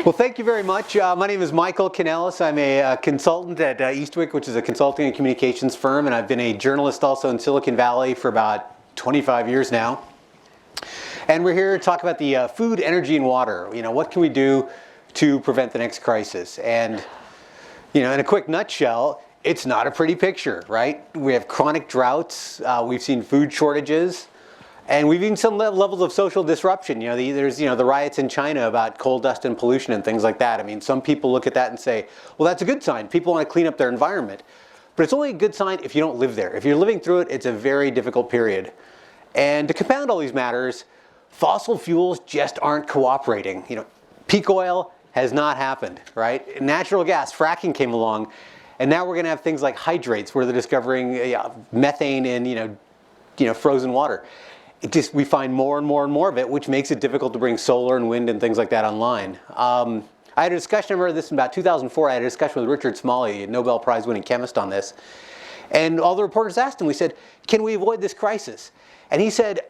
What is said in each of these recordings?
Well, thank you very much. My name is Michael Kanellos. I'm a consultant at Eastwick, which is a consulting and communications firm, and I've been a journalist also in Silicon Valley for about 25 years now. And we're here to talk about the food, energy, and water. What can we do to prevent the next crisis? And, in a quick nutshell, it's not a pretty picture, right? We have chronic droughts. We've seen food shortages. And we've seen some levels of social disruption. There's the riots in China about coal dust and pollution and things like that. I mean, some people look at that and say, well, that's a good sign. People want to clean up their environment. But it's only a good sign if you don't live there. If you're living through it, it's a very difficult period. And to compound all these matters, fossil fuels just aren't cooperating. Peak oil has not happened, right? Natural gas, fracking came along, and now we're going to have things like hydrates, where they're discovering methane in frozen water. We find more and more and more of it, which makes it difficult to bring solar and wind and things like that online. I had a discussion, I remember this in about 2004, I had a discussion with Richard Smalley, a Nobel Prize winning chemist, on this. And all the reporters asked him, we said, can we avoid this crisis? And he said,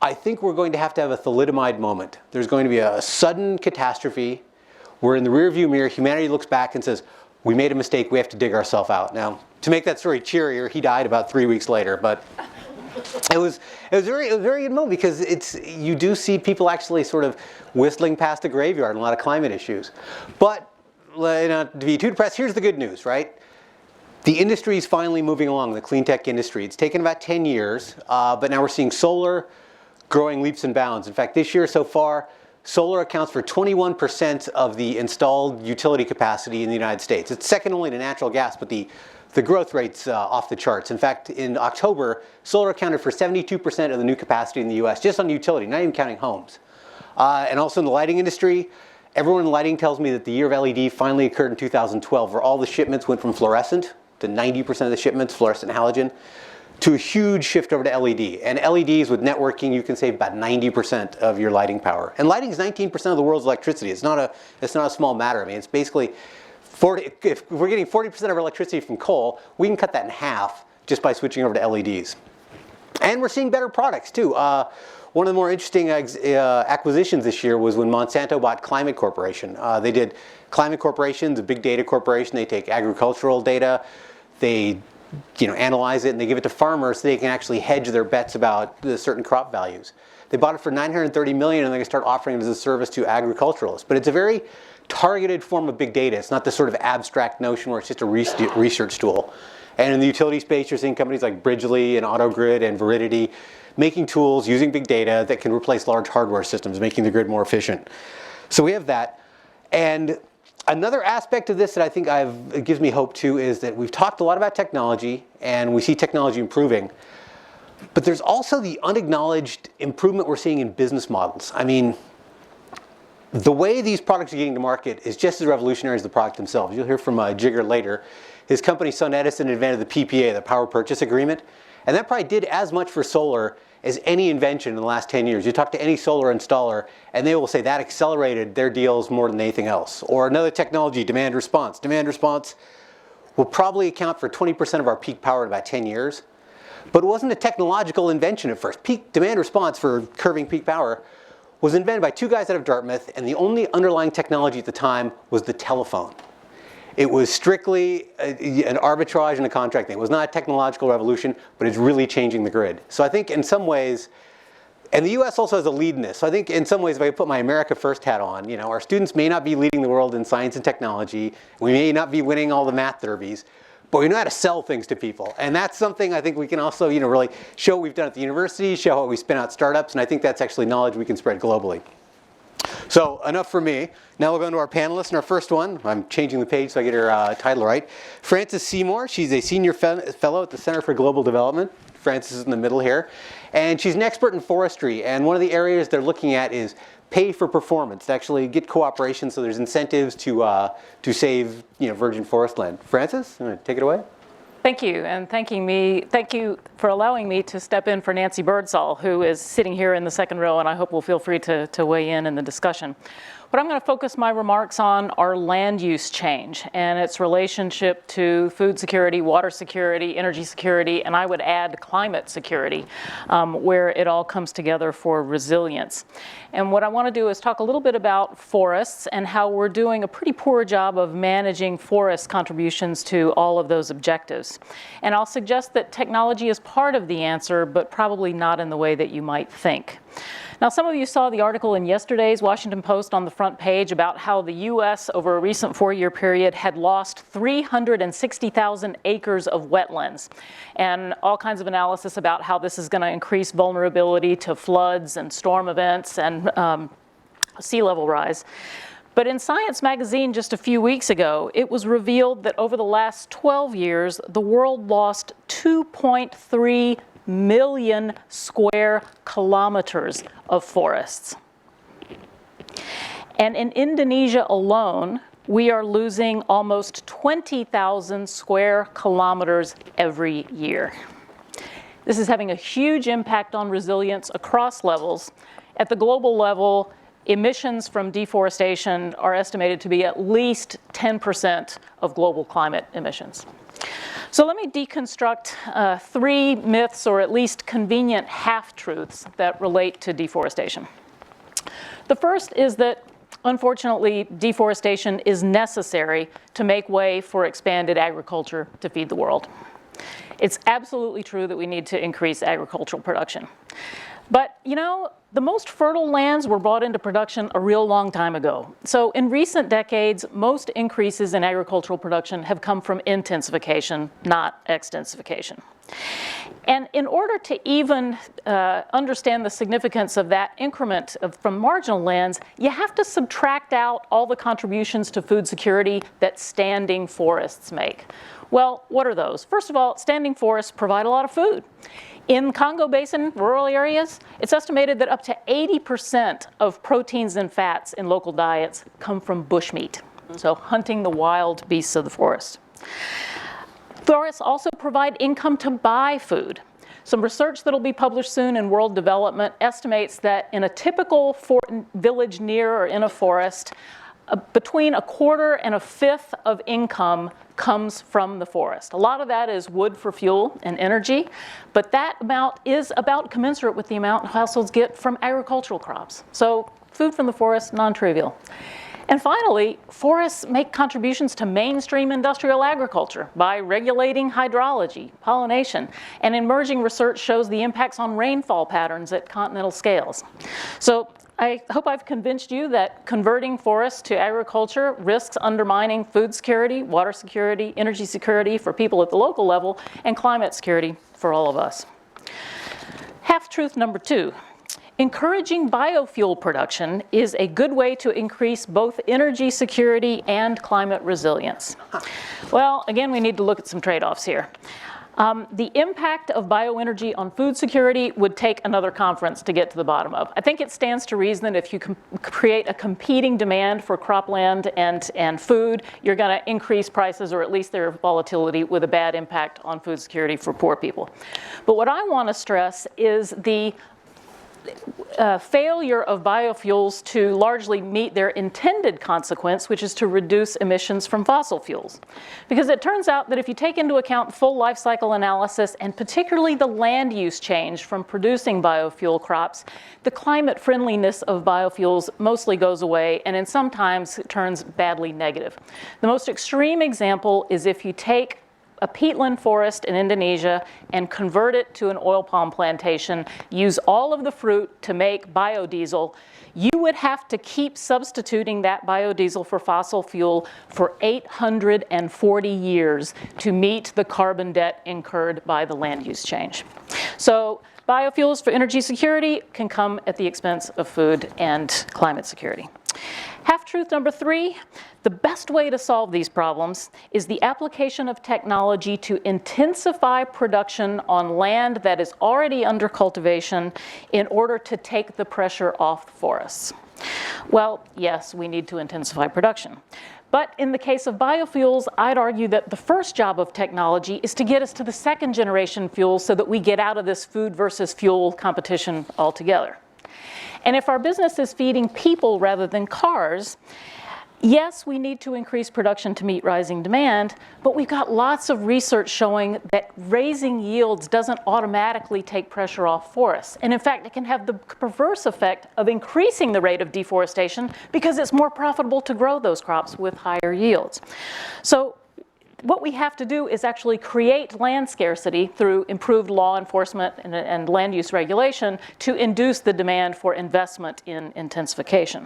I think we're going to have a thalidomide moment. There's going to be a sudden catastrophe where in the rearview mirror, humanity looks back and says, we made a mistake, we have to dig ourselves out. Now, to make that story cheerier, he died about 3 weeks later, but it was a very good moment, because you do see people actually sort of whistling past the graveyard in a lot of climate issues. But to be too depressed, here's the good news, right? The industry is finally moving along, the clean tech industry. It's taken about 10 years, but now we're seeing solar growing leaps and bounds. In fact, this year so far, solar accounts for 21% of the installed utility capacity in the United States. It's second only to natural gas, but the growth rate's off the charts. In fact, in October, solar accounted for 72% of the new capacity in the US, just on utility, not even counting homes. And also in the lighting industry, everyone in lighting tells me that the year of LED finally occurred in 2012, where all the shipments went from fluorescent to 90% of the shipments, fluorescent halogen, to a huge shift over to LED. And LEDs with networking, you can save about 90% of your lighting power. And lighting is 19% of the world's electricity. It's not a small matter. I mean, it's basically if we're getting 40% of our electricity from coal, we can cut that in half just by switching over to LEDs. And we're seeing better products too. One of the more interesting acquisitions this year was when Monsanto bought Climate Corporation. They did Climate Corporation's a big data corporation. They take agricultural data, they analyze it, and they give it to farmers so they can actually hedge their bets about the certain crop values. They bought it for $930 million, and they're going to start offering it as a service to agriculturalists. But it's a very targeted form of big data. It's not this sort of abstract notion where it's just a research tool. And in the utility space, you're seeing companies like Bridgely and AutoGrid and Veridity making tools using big data that can replace large hardware systems, making the grid more efficient. So we have that. And another aspect of this that I think it gives me hope too is that we've talked a lot about technology, and we see technology improving. But there's also the unacknowledged improvement we're seeing in business models. I mean, the way these products are getting to market is just as revolutionary as the product themselves. You'll hear from Jigar later. His company, SunEdison, invented the PPA, the Power Purchase Agreement. And that probably did as much for solar as any invention in the last 10 years. You talk to any solar installer, and they will say that accelerated their deals more than anything else. Or another technology, demand response. Demand response will probably account for 20% of our peak power in about 10 years. But it wasn't a technological invention at first. Peak demand response for curving peak power was invented by two guys out of Dartmouth, and the only underlying technology at the time was the telephone. It was strictly an arbitrage and a contract thing. It was not a technological revolution, but it's really changing the grid. So I think in some ways, and the US also has a lead in this. So I think in some ways, if I put my America First hat on, our students may not be leading the world in science and technology. We may not be winning all the math derbies, but we know how to sell things to people. And that's something I think we can also really show what we've done at the university, show how we spin out startups, and I think that's actually knowledge we can spread globally. So enough for me. Now we'll go into our panelists. And our first one, I'm changing the page so I get her title right. Frances Seymour. She's a senior fellow at the Center for Global Development. Frances is in the middle here. And she's an expert in forestry. And one of the areas they're looking at is pay for performance, to actually get cooperation so there's incentives to save virgin forest land. Frances, you want to take it away? Thank you, and thank you for allowing me to step in for Nancy Birdsall, who is sitting here in the second row, and I hope will feel free to weigh in the discussion. What I'm going to focus my remarks on are land use change and its relationship to food security, water security, energy security, and I would add climate security, where it all comes together for resilience. And what I want to do is talk a little bit about forests and how we're doing a pretty poor job of managing forest contributions to all of those objectives. And I'll suggest that technology is part of the answer, but probably not in the way that you might think. Now, some of you saw the article in yesterday's Washington Post on the front page about how the U.S. over a recent 4-year period had lost 360,000 acres of wetlands, and all kinds of analysis about how this is going to increase vulnerability to floods and storm events and sea level rise. But in Science magazine just a few weeks ago, it was revealed that over the last 12 years, the world lost 2.3 million square kilometers of forests. And in Indonesia alone, we are losing almost 20,000 square kilometers every year. This is having a huge impact on resilience across levels. At the global level, emissions from deforestation are estimated to be at least 10% of global climate emissions. So let me deconstruct 3 myths, or at least convenient half-truths, that relate to deforestation. The first is that, unfortunately, deforestation is necessary to make way for expanded agriculture to feed the world. It's absolutely true that we need to increase agricultural production. But, you know, the most fertile lands were brought into production a real long time ago. So in recent decades, most increases in agricultural production have come from intensification, not extensification. And in order to even understand the significance of that increment from marginal lands, you have to subtract out all the contributions to food security that standing forests make. Well, what are those? First of all, standing forests provide a lot of food. In Congo Basin, rural areas, it's estimated that up to 80% of proteins and fats in local diets come from bushmeat, so hunting the wild beasts of the forest. Forests also provide income to buy food. Some research that will be published soon in World Development estimates that in a typical village near or in a forest, between 1/4 and 1/5 of income comes from the forest. A lot of that is wood for fuel and energy, but that amount is about commensurate with the amount households get from agricultural crops. So food from the forest, non-trivial. And finally, forests make contributions to mainstream industrial agriculture by regulating hydrology, pollination, and emerging research shows the impacts on rainfall patterns at continental scales. So I hope I've convinced you that converting forests to agriculture risks undermining food security, water security, energy security for people at the local level, and climate security for all of us. Half-truth number 2. Encouraging biofuel production is a good way to increase both energy security and climate resilience. Well, again, we need to look at some trade-offs here. The impact of bioenergy on food security would take another conference to get to the bottom of. I think it stands to reason that if you create a competing demand for cropland and food, you're going to increase prices, or at least their volatility, with a bad impact on food security for poor people. But what I want to stress is the failure of biofuels to largely meet their intended consequence, which is to reduce emissions from fossil fuels. Because it turns out that if you take into account full life cycle analysis, and particularly the land use change from producing biofuel crops, the climate friendliness of biofuels mostly goes away, and in sometimes turns badly negative. The most extreme example is if you take a peatland forest in Indonesia and convert it to an oil palm plantation, use all of the fruit to make biodiesel, you would have to keep substituting that biodiesel for fossil fuel for 840 years to meet the carbon debt incurred by the land use change. So biofuels for energy security can come at the expense of food and climate security. Half-truth number 3, the best way to solve these problems is the application of technology to intensify production on land that is already under cultivation in order to take the pressure off the forests. Well, yes, we need to intensify production. But in the case of biofuels, I'd argue that the first job of technology is to get us to the second generation fuels so that we get out of this food versus fuel competition altogether. And if our business is feeding people rather than cars, yes, we need to increase production to meet rising demand, but we've got lots of research showing that raising yields doesn't automatically take pressure off forests. And in fact, it can have the perverse effect of increasing the rate of deforestation because it's more profitable to grow those crops with higher yields. So what we have to do is actually create land scarcity through improved law enforcement and land use regulation to induce the demand for investment in intensification.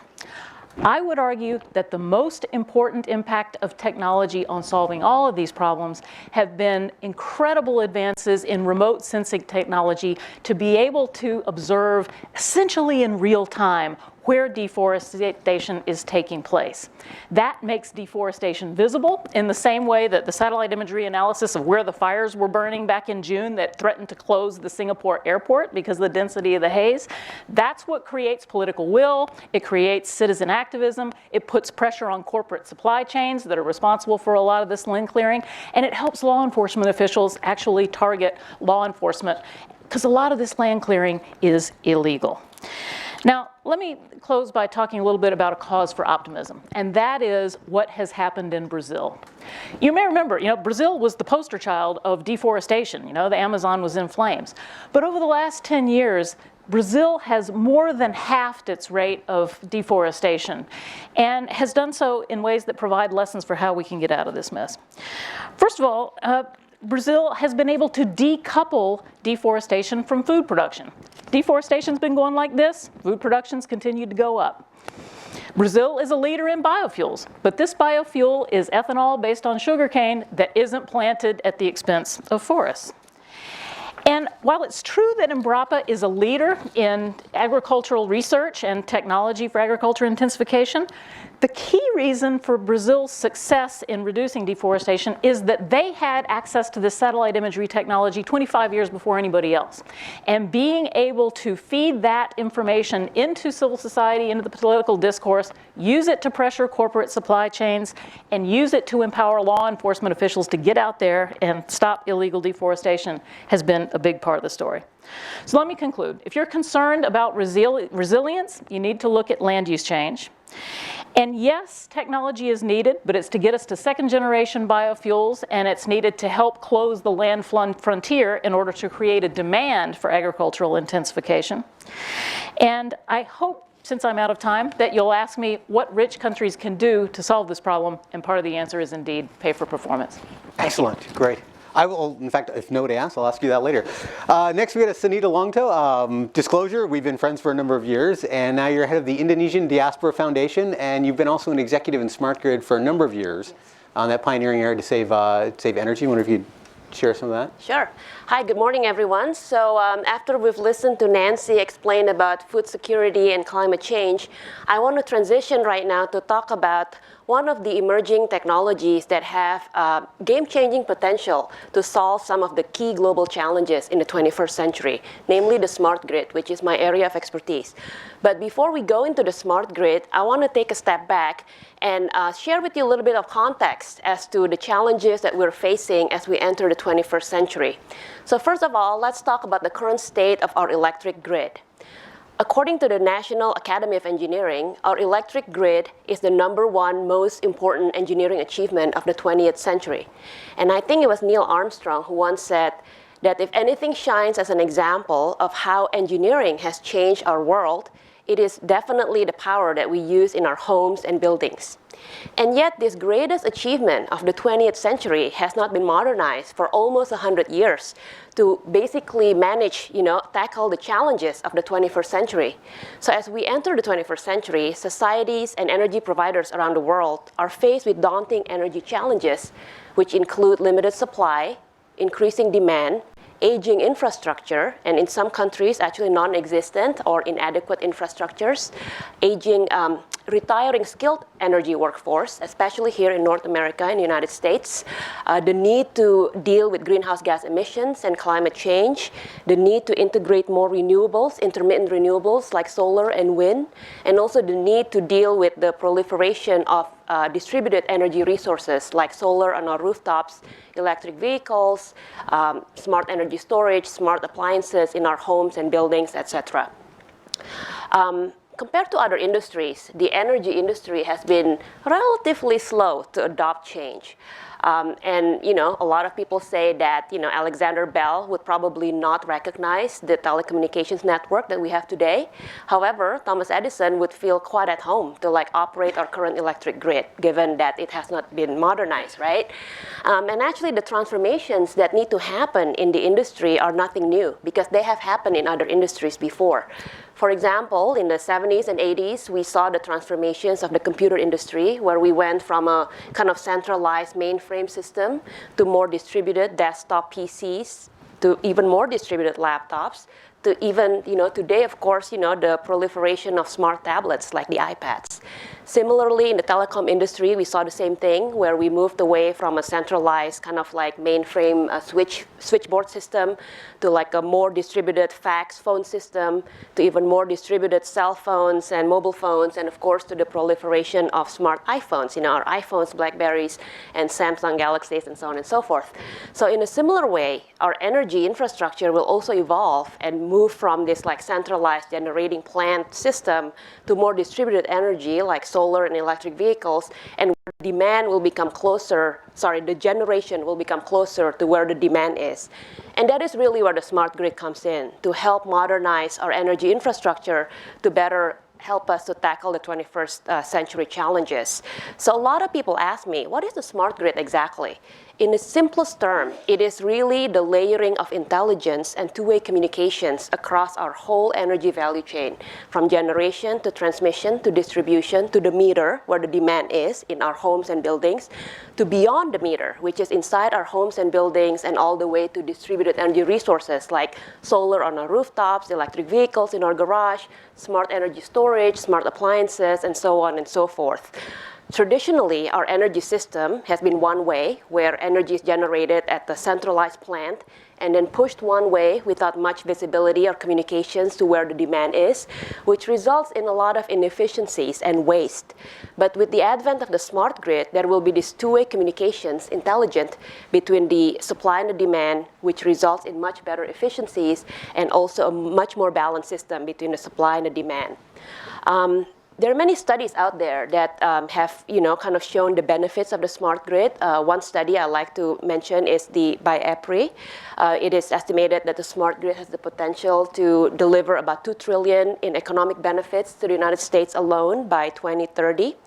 I would argue that the most important impact of technology on solving all of these problems have been incredible advances in remote sensing technology to be able to observe essentially in real time where deforestation is taking place. That makes deforestation visible in the same way that the satellite imagery analysis of where the fires were burning back in June that threatened to close the Singapore airport because of the density of the haze. That's what creates political will. It creates citizen activism. It puts pressure on corporate supply chains that are responsible for a lot of this land clearing. And it helps law enforcement officials actually target law enforcement because a lot of this land clearing is illegal. Now, let me close by talking a little bit about a cause for optimism, and that is what has happened in Brazil. You may remember, Brazil was the poster child of deforestation. The Amazon was in flames. But over the last 10 years, Brazil has more than halved its rate of deforestation and has done so in ways that provide lessons for how we can get out of this mess. First of all, Brazil has been able to decouple deforestation from food production. Deforestation's been going like this, food production's continued to go up. Brazil is a leader in biofuels, but this biofuel is ethanol based on sugarcane that isn't planted at the expense of forests. And while it's true that Embrapa is a leader in agricultural research and technology for agriculture intensification, the key reason for Brazil's success in reducing deforestation is that they had access to this satellite imagery technology 25 years before anybody else. And being able to feed that information into civil society, into the political discourse, use it to pressure corporate supply chains, and use it to empower law enforcement officials to get out there and stop illegal deforestation has been a big part of the story. So let me conclude. If you're concerned about resilience, you need to look at land use change. And yes, technology is needed, but it's to get us to second-generation biofuels, and it's needed to help close the land frontier in order to create a demand for agricultural intensification. And I hope, since I'm out of time, that you'll ask me what rich countries can do to solve this problem, and part of the answer is indeed pay for performance. Excellent, great. I will, in fact, if nobody asks, I'll ask you that later. Next, we got Sonita Lontoh. Disclosure, we've been friends for a number of years, and now you're head of the Indonesian Diaspora Foundation, and you've been also an executive in Smart Grid for a number of years on that pioneering area to save energy. I wonder if you'd share some of that. Sure. Hi, good morning, everyone. So after we've listened to Nancy explain about food security and climate change, I want to transition right now to talk about one of the emerging technologies that have game-changing potential to solve some of the key global challenges in the 21st century, namely the smart grid, which is my area of expertise. But before we go into the smart grid, I want to take a step back and share with you a little bit of context as to the challenges that we're facing as we enter the 21st century. So first of all, let's talk about the current state of our electric grid. According to the National Academy of Engineering, our electric grid is the #1 most important engineering achievement of the 20th century. And I think it was Neil Armstrong who once said that if anything shines as an example of how engineering has changed our world, it is definitely the power that we use in our homes and buildings. And yet, this greatest achievement of the 20th century has not been modernized for almost 100 years to basically manage, tackle the challenges of the 21st century. So as we enter the 21st century, societies and energy providers around the world are faced with daunting energy challenges, which include limited supply, increasing demand, aging infrastructure, and in some countries, actually non-existent or inadequate infrastructures, aging, retiring skilled energy workforce, especially here in North America and the United States, the need to deal with greenhouse gas emissions and climate change, the need to integrate more renewables, intermittent renewables like solar and wind, and also the need to deal with the proliferation of distributed energy resources like solar on our rooftops, electric vehicles, smart energy storage, smart appliances in our homes and buildings, etc. Compared to other industries, the energy industry has been relatively slow to adopt change. And a lot of people say that Alexander Bell would probably not recognize the telecommunications network that we have today. However, Thomas Edison would feel quite at home to operate our current electric grid, given that it has not been modernized, right? And actually, the transformations that need to happen in the industry are nothing new because they have happened in other industries before. For example, in the 70s and 80s, we saw the transformations of the computer industry, where we went from a kind of centralized mainframe system to more distributed desktop PCs, to even more distributed laptops, to even, today, of course, the proliferation of smart tablets like the iPads. Similarly, in the telecom industry, we saw the same thing, where we moved away from a centralized kind of mainframe switchboard system to a more distributed fax phone system, to even more distributed cell phones and mobile phones, and of course to the proliferation of smart iPhones, our iPhones, Blackberries, and Samsung Galaxies, and so on and so forth. So in a similar way, our energy infrastructure will also evolve and move from this centralized generating plant system to more distributed energy like solar and electric vehicles, and demand will become closer, the generation will become closer to where the demand is. And that is really where the smart grid comes in, to help modernize our energy infrastructure to better help us to tackle the 21st century challenges. So a lot of people ask me, what is the smart grid exactly? In the simplest term, it is really the layering of intelligence and two-way communications across our whole energy value chain, from generation to transmission to distribution to the meter, where the demand is in our homes and buildings, to beyond the meter, which is inside our homes and buildings, and all the way to distributed energy resources like solar on our rooftops, electric vehicles in our garage, smart energy storage, smart appliances, and so on and so forth. Traditionally, our energy system has been one way, where energy is generated at the centralized plant and then pushed one way without much visibility or communications to where the demand is, which results in a lot of inefficiencies and waste. But with the advent of the smart grid, there will be these two-way communications, intelligent, between the supply and the demand, which results in much better efficiencies and also a much more balanced system between the supply and the demand. There are many studies out there that have kind of shown the benefits of the smart grid. One study I like to mention is by EPRI. It is estimated that the smart grid has the potential to deliver about $2 trillion in economic benefits to the United States alone by 2030.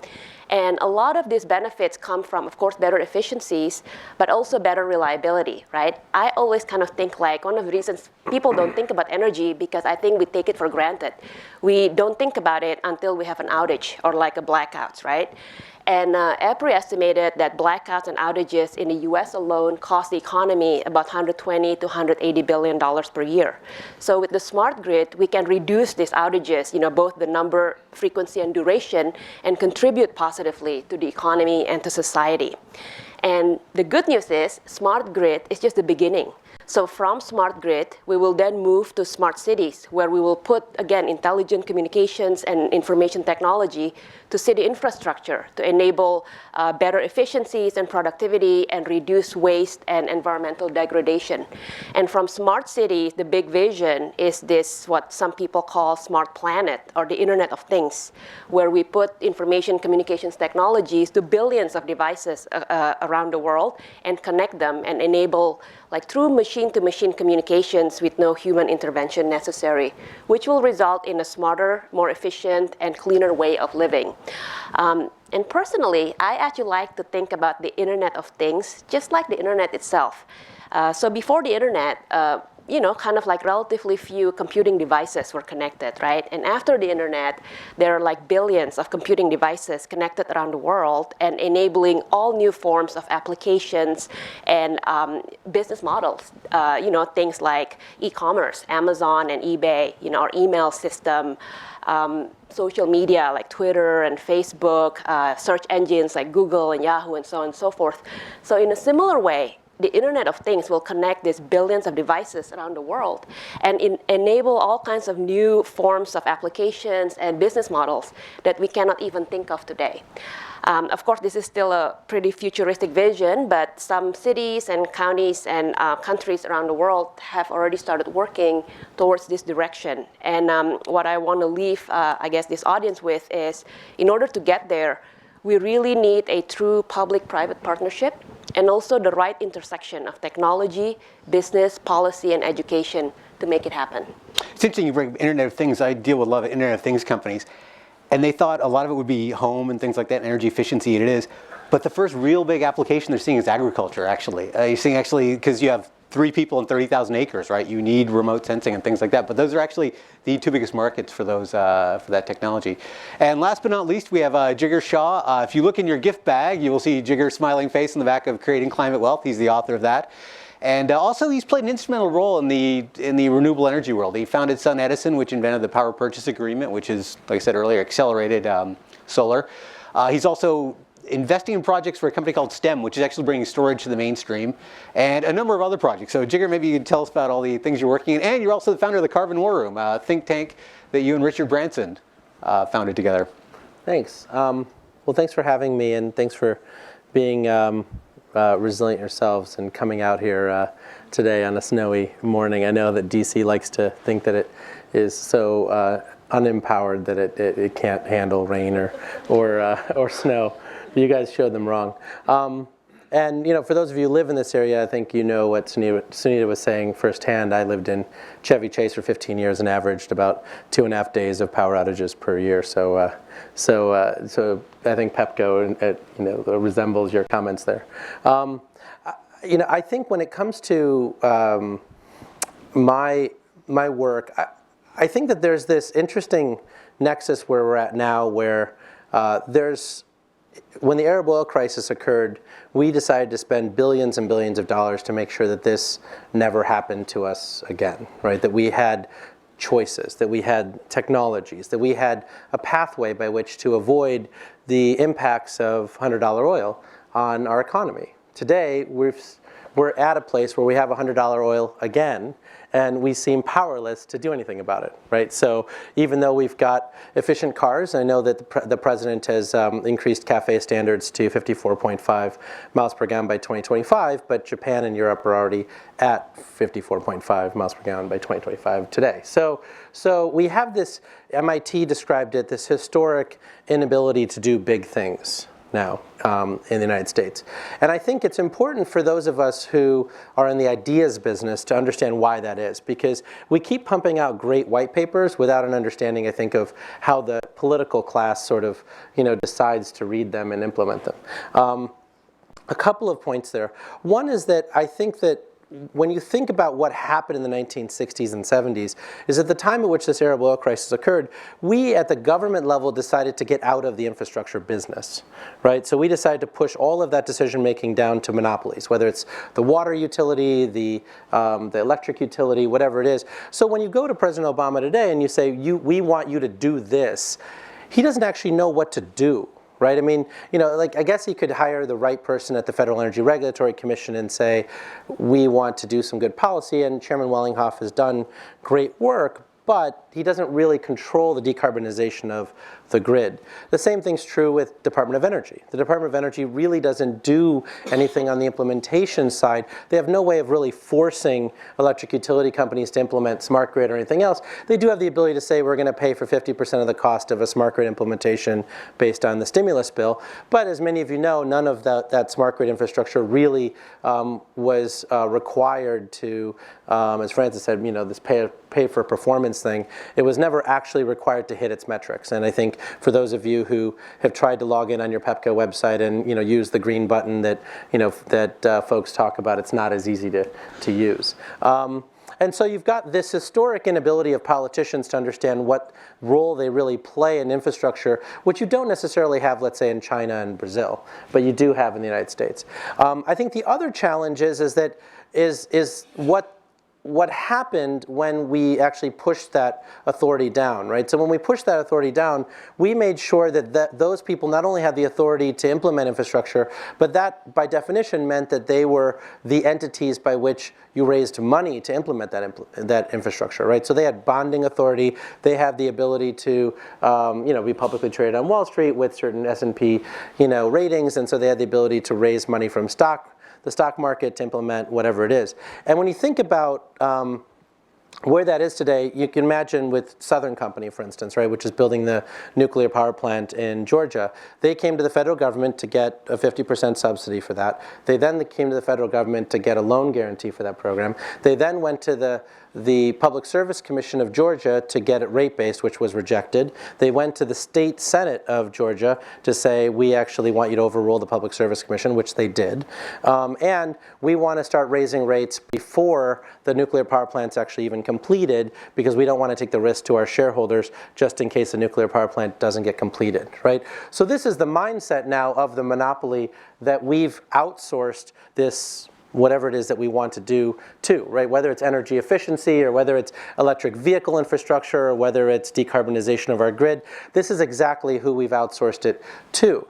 And a lot of these benefits come from, of course, better efficiencies, but also better reliability, right? I always kind of think one of the reasons people don't think about energy, because I think we take it for granted. We don't think about it until we have an outage or a blackout, right? And EPRI estimated that blackouts and outages in the US alone cost the economy about $120 to $180 billion per year. So with the smart grid, we can reduce these outages, both the number, frequency, and duration, and contribute positively to the economy and to society. And the good news is, smart grid is just the beginning. So from smart grid, we will then move to smart cities, where we will put, again, intelligent communications and information technology to city infrastructure to enable better efficiencies and productivity and reduce waste and environmental degradation. And from smart cities, the big vision is this, what some people call smart planet, or the Internet of Things, where we put information communications technologies to billions of devices around the world and connect them and enable true machine-to-machine communications with no human intervention necessary, which will result in a smarter, more efficient, and cleaner way of living. And personally, I actually like to think about the Internet of Things just like the Internet itself. So before the Internet, kind of relatively few computing devices were connected, right? And after the Internet, there are billions of computing devices connected around the world and enabling all new forms of applications and business models. Things like e-commerce, Amazon and eBay, our email system, social media like Twitter and Facebook, search engines like Google and Yahoo, and so on and so forth. So in a similar way, the Internet of Things will connect these billions of devices around the world and enable all kinds of new forms of applications and business models that we cannot even think of today. Of course, this is still a pretty futuristic vision, but some cities and counties and countries around the world have already started working towards this direction. And what I want to leave, I guess, this audience with is, in order to get there, we really need a true public-private partnership and also the right intersection of technology, business, policy, and education to make it happen. It's interesting you bring Internet of Things. I deal with a lot of Internet of Things companies. And they thought a lot of it would be home and things like that, and energy efficiency, and it is. But the first real big application they're seeing is agriculture, actually. You're seeing actually, because you have 3 people and 30,000 acres, right? You need remote sensing and things like that. But those are actually the 2 biggest markets for those for that technology. And last but not least, we have Jigar Shah. If you look in your gift bag, you will see Jigar's smiling face in the back of Creating Climate Wealth. He's the author of that. And also, he's played an instrumental role in the renewable energy world. He founded SunEdison, which invented the power purchase agreement, which is, like I said earlier, accelerated solar. He's also investing in projects for a company called STEM, which is actually bringing storage to the mainstream, and a number of other projects. So, Jigar, maybe you can tell us about all the things you're working in. And you're also the founder of the Carbon War Room, a think tank that you and Richard Branson founded together. Thanks. Well, thanks for having me, and thanks for being resilient yourselves and coming out here today on a snowy morning. I know that DC likes to think that it is so unempowered that it can't handle rain or snow. You guys showed them wrong. And for those of you who live in this area, I think you know what Sonita was saying firsthand. I lived in Chevy Chase for 15 years and averaged about 2.5 days of power outages per year. So I think Pepco resembles your comments there. I think when it comes to my work, I think that there's this interesting nexus where we're at now, where when the Arab oil crisis occurred, we decided to spend billions and billions of dollars to make sure that this never happened to us again, right? That we had choices, that we had technologies, that we had a pathway by which to avoid the impacts of $100 oil on our economy. Today, we're at a place where we have $100 oil again, and we seem powerless to do anything about it, right? So even though we've got efficient cars, I know that the president has increased CAFE standards to 54.5 miles per gallon by 2025, but Japan and Europe are already at 54.5 miles per gallon by 2025 today. So we have this, MIT described it, this historic inability to do big things now in the United States. And I think it's important for those of us who are in the ideas business to understand why that is, because we keep pumping out great white papers without an understanding, I think, of how the political class sort of, decides to read them and implement them. A couple of points there. One is that I think that when you think about what happened in the 1960s and 70s, is at the time at which this Arab oil crisis occurred, we at the government level decided to get out of the infrastructure business, right? So we decided to push all of that decision-making down to monopolies, whether it's the water utility, the electric utility, whatever it is. So when you go to President Obama today and you say, we want you to do this, he doesn't actually know what to do. Right? I mean, I guess he could hire the right person at the Federal Energy Regulatory Commission and say, we want to do some good policy, and Chairman Wellinghoff has done great work, but he doesn't really control the decarbonization of the grid. The same thing's true with Department of Energy. The Department of Energy really doesn't do anything on the implementation side. They have no way of really forcing electric utility companies to implement smart grid or anything else. They do have the ability to say we're going to pay for 50% of the cost of a smart grid implementation based on the stimulus bill. But as many of you know, none of that smart grid infrastructure really was required to, as Francis said, this pay for performance thing. It was never actually required to hit its metrics. And I think for those of you who have tried to log in on your Pepco website and use the green button that folks talk about, it's not as easy to use. And so you've got this historic inability of politicians to understand what role they really play in infrastructure, which you don't necessarily have, let's say, in China and Brazil, but you do have in the United States. I think the other challenge is what happened when we actually pushed that authority down, right? So when we pushed that authority down, we made sure that those people not only had the authority to implement infrastructure, but that by definition meant that they were the entities by which you raised money to implement that infrastructure, right? So they had bonding authority. They had the ability to, be publicly traded on Wall Street with certain S&P, ratings, and so they had the ability to raise money from the stock market to implement whatever it is. And when you think about where that is today, you can imagine with Southern Company, for instance, right, which is building the nuclear power plant in Georgia. They came to the federal government to get a 50% subsidy for that. They then came to the federal government to get a loan guarantee for that program. They then went to the Public Service Commission of Georgia to get it rate-based, which was rejected. They went to the state Senate of Georgia to say, we actually want you to overrule the Public Service Commission, which they did. And we want to start raising rates before the nuclear power plant's actually even completed, because we don't want to take the risk to our shareholders just in case the nuclear power plant doesn't get completed, right? So this is the mindset now of the monopoly that we've outsourced this whatever it is that we want to do to, right? Whether it's energy efficiency or whether it's electric vehicle infrastructure or whether it's decarbonization of our grid, this is exactly who we've outsourced it to.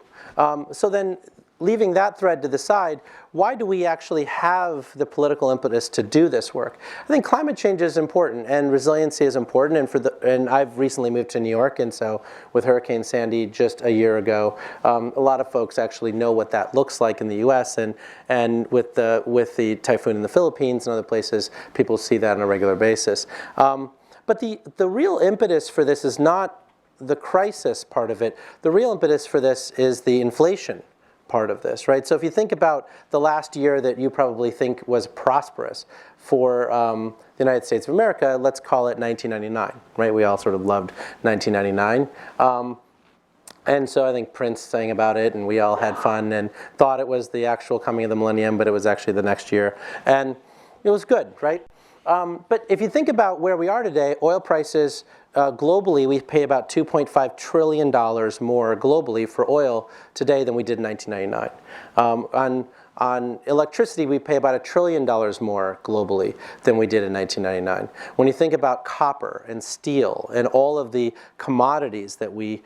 So then, leaving that thread to the side, why do we actually have the political impetus to do this work? I think climate change is important and resiliency is important, and I've recently moved to New York, and so with Hurricane Sandy just a year ago, a lot of folks actually know what that looks like in the US, and with the typhoon in the Philippines and other places, people see that on a regular basis. But the real impetus for this is not the crisis part of it. The real impetus for this is the inflation part of this, right? So if you think about the last year that you probably think was prosperous for the United States of America, let's call it 1999, right? We all sort of loved 1999. And so I think Prince sang about it, and we all had fun and thought it was the actual coming of the millennium, but it was actually the next year. And it was good, right? But if you think about where we are today, oil prices globally, we pay about $2.5 trillion more globally for oil today than we did in 1999. On electricity, we pay about $1 trillion more globally than we did in 1999. When you think about copper and steel and all of the commodities that we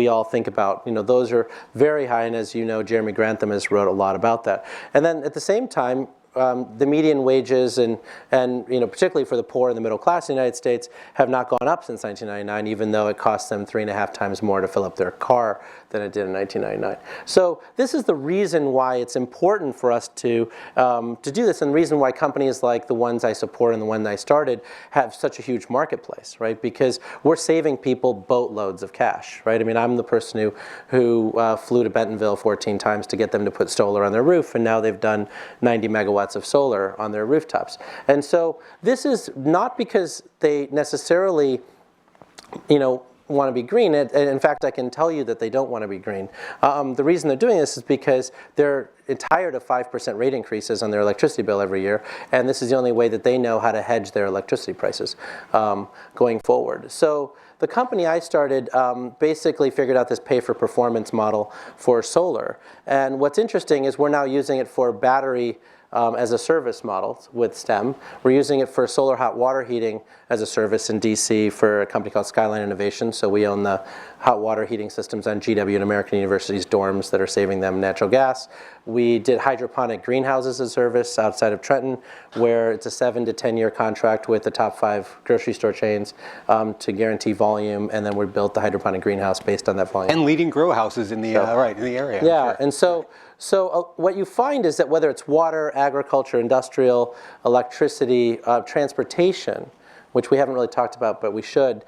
all think about, those are very high. And as you know, Jeremy Grantham has wrote a lot about that. And then at the same time, the median wages and particularly for the poor and the middle class in the United States have not gone up since 1999, even though it costs them 3.5 times more to fill up their car than it did in 1999. So this is the reason why it's important for us to do this, and the reason why companies like the ones I support and the one I started have such a huge marketplace, right? Because we're saving people boatloads of cash, right? I mean, I'm the person who flew to Bentonville 14 times to get them to put solar on their roof, and now they've done 90 megawatts of solar on their rooftops. And so this is not because they necessarily, want to be green. And in fact, I can tell you that they don't want to be green. The reason they're doing this is because they're tired of 5% rate increases on their electricity bill every year, and this is the only way that they know how to hedge their electricity prices going forward. So the company I started basically figured out this pay-for-performance model for solar. And what's interesting is we're now using it for battery as a service model with STEM. We're using it for solar hot water heating as a service in DC for a company called Skyline Innovation. So we own the hot water heating systems on GW and American University's dorms that are saving them natural gas. We did hydroponic greenhouses as a service outside of Trenton, where it's a 7 to 10 year contract with the top 5 grocery store chains to guarantee volume, and then we built the hydroponic greenhouse based on that volume. And leading grow houses in the in the area. Yeah, sure. and so what you find is that whether it's water, agriculture, industrial, electricity, transportation, which we haven't really talked about, but we should,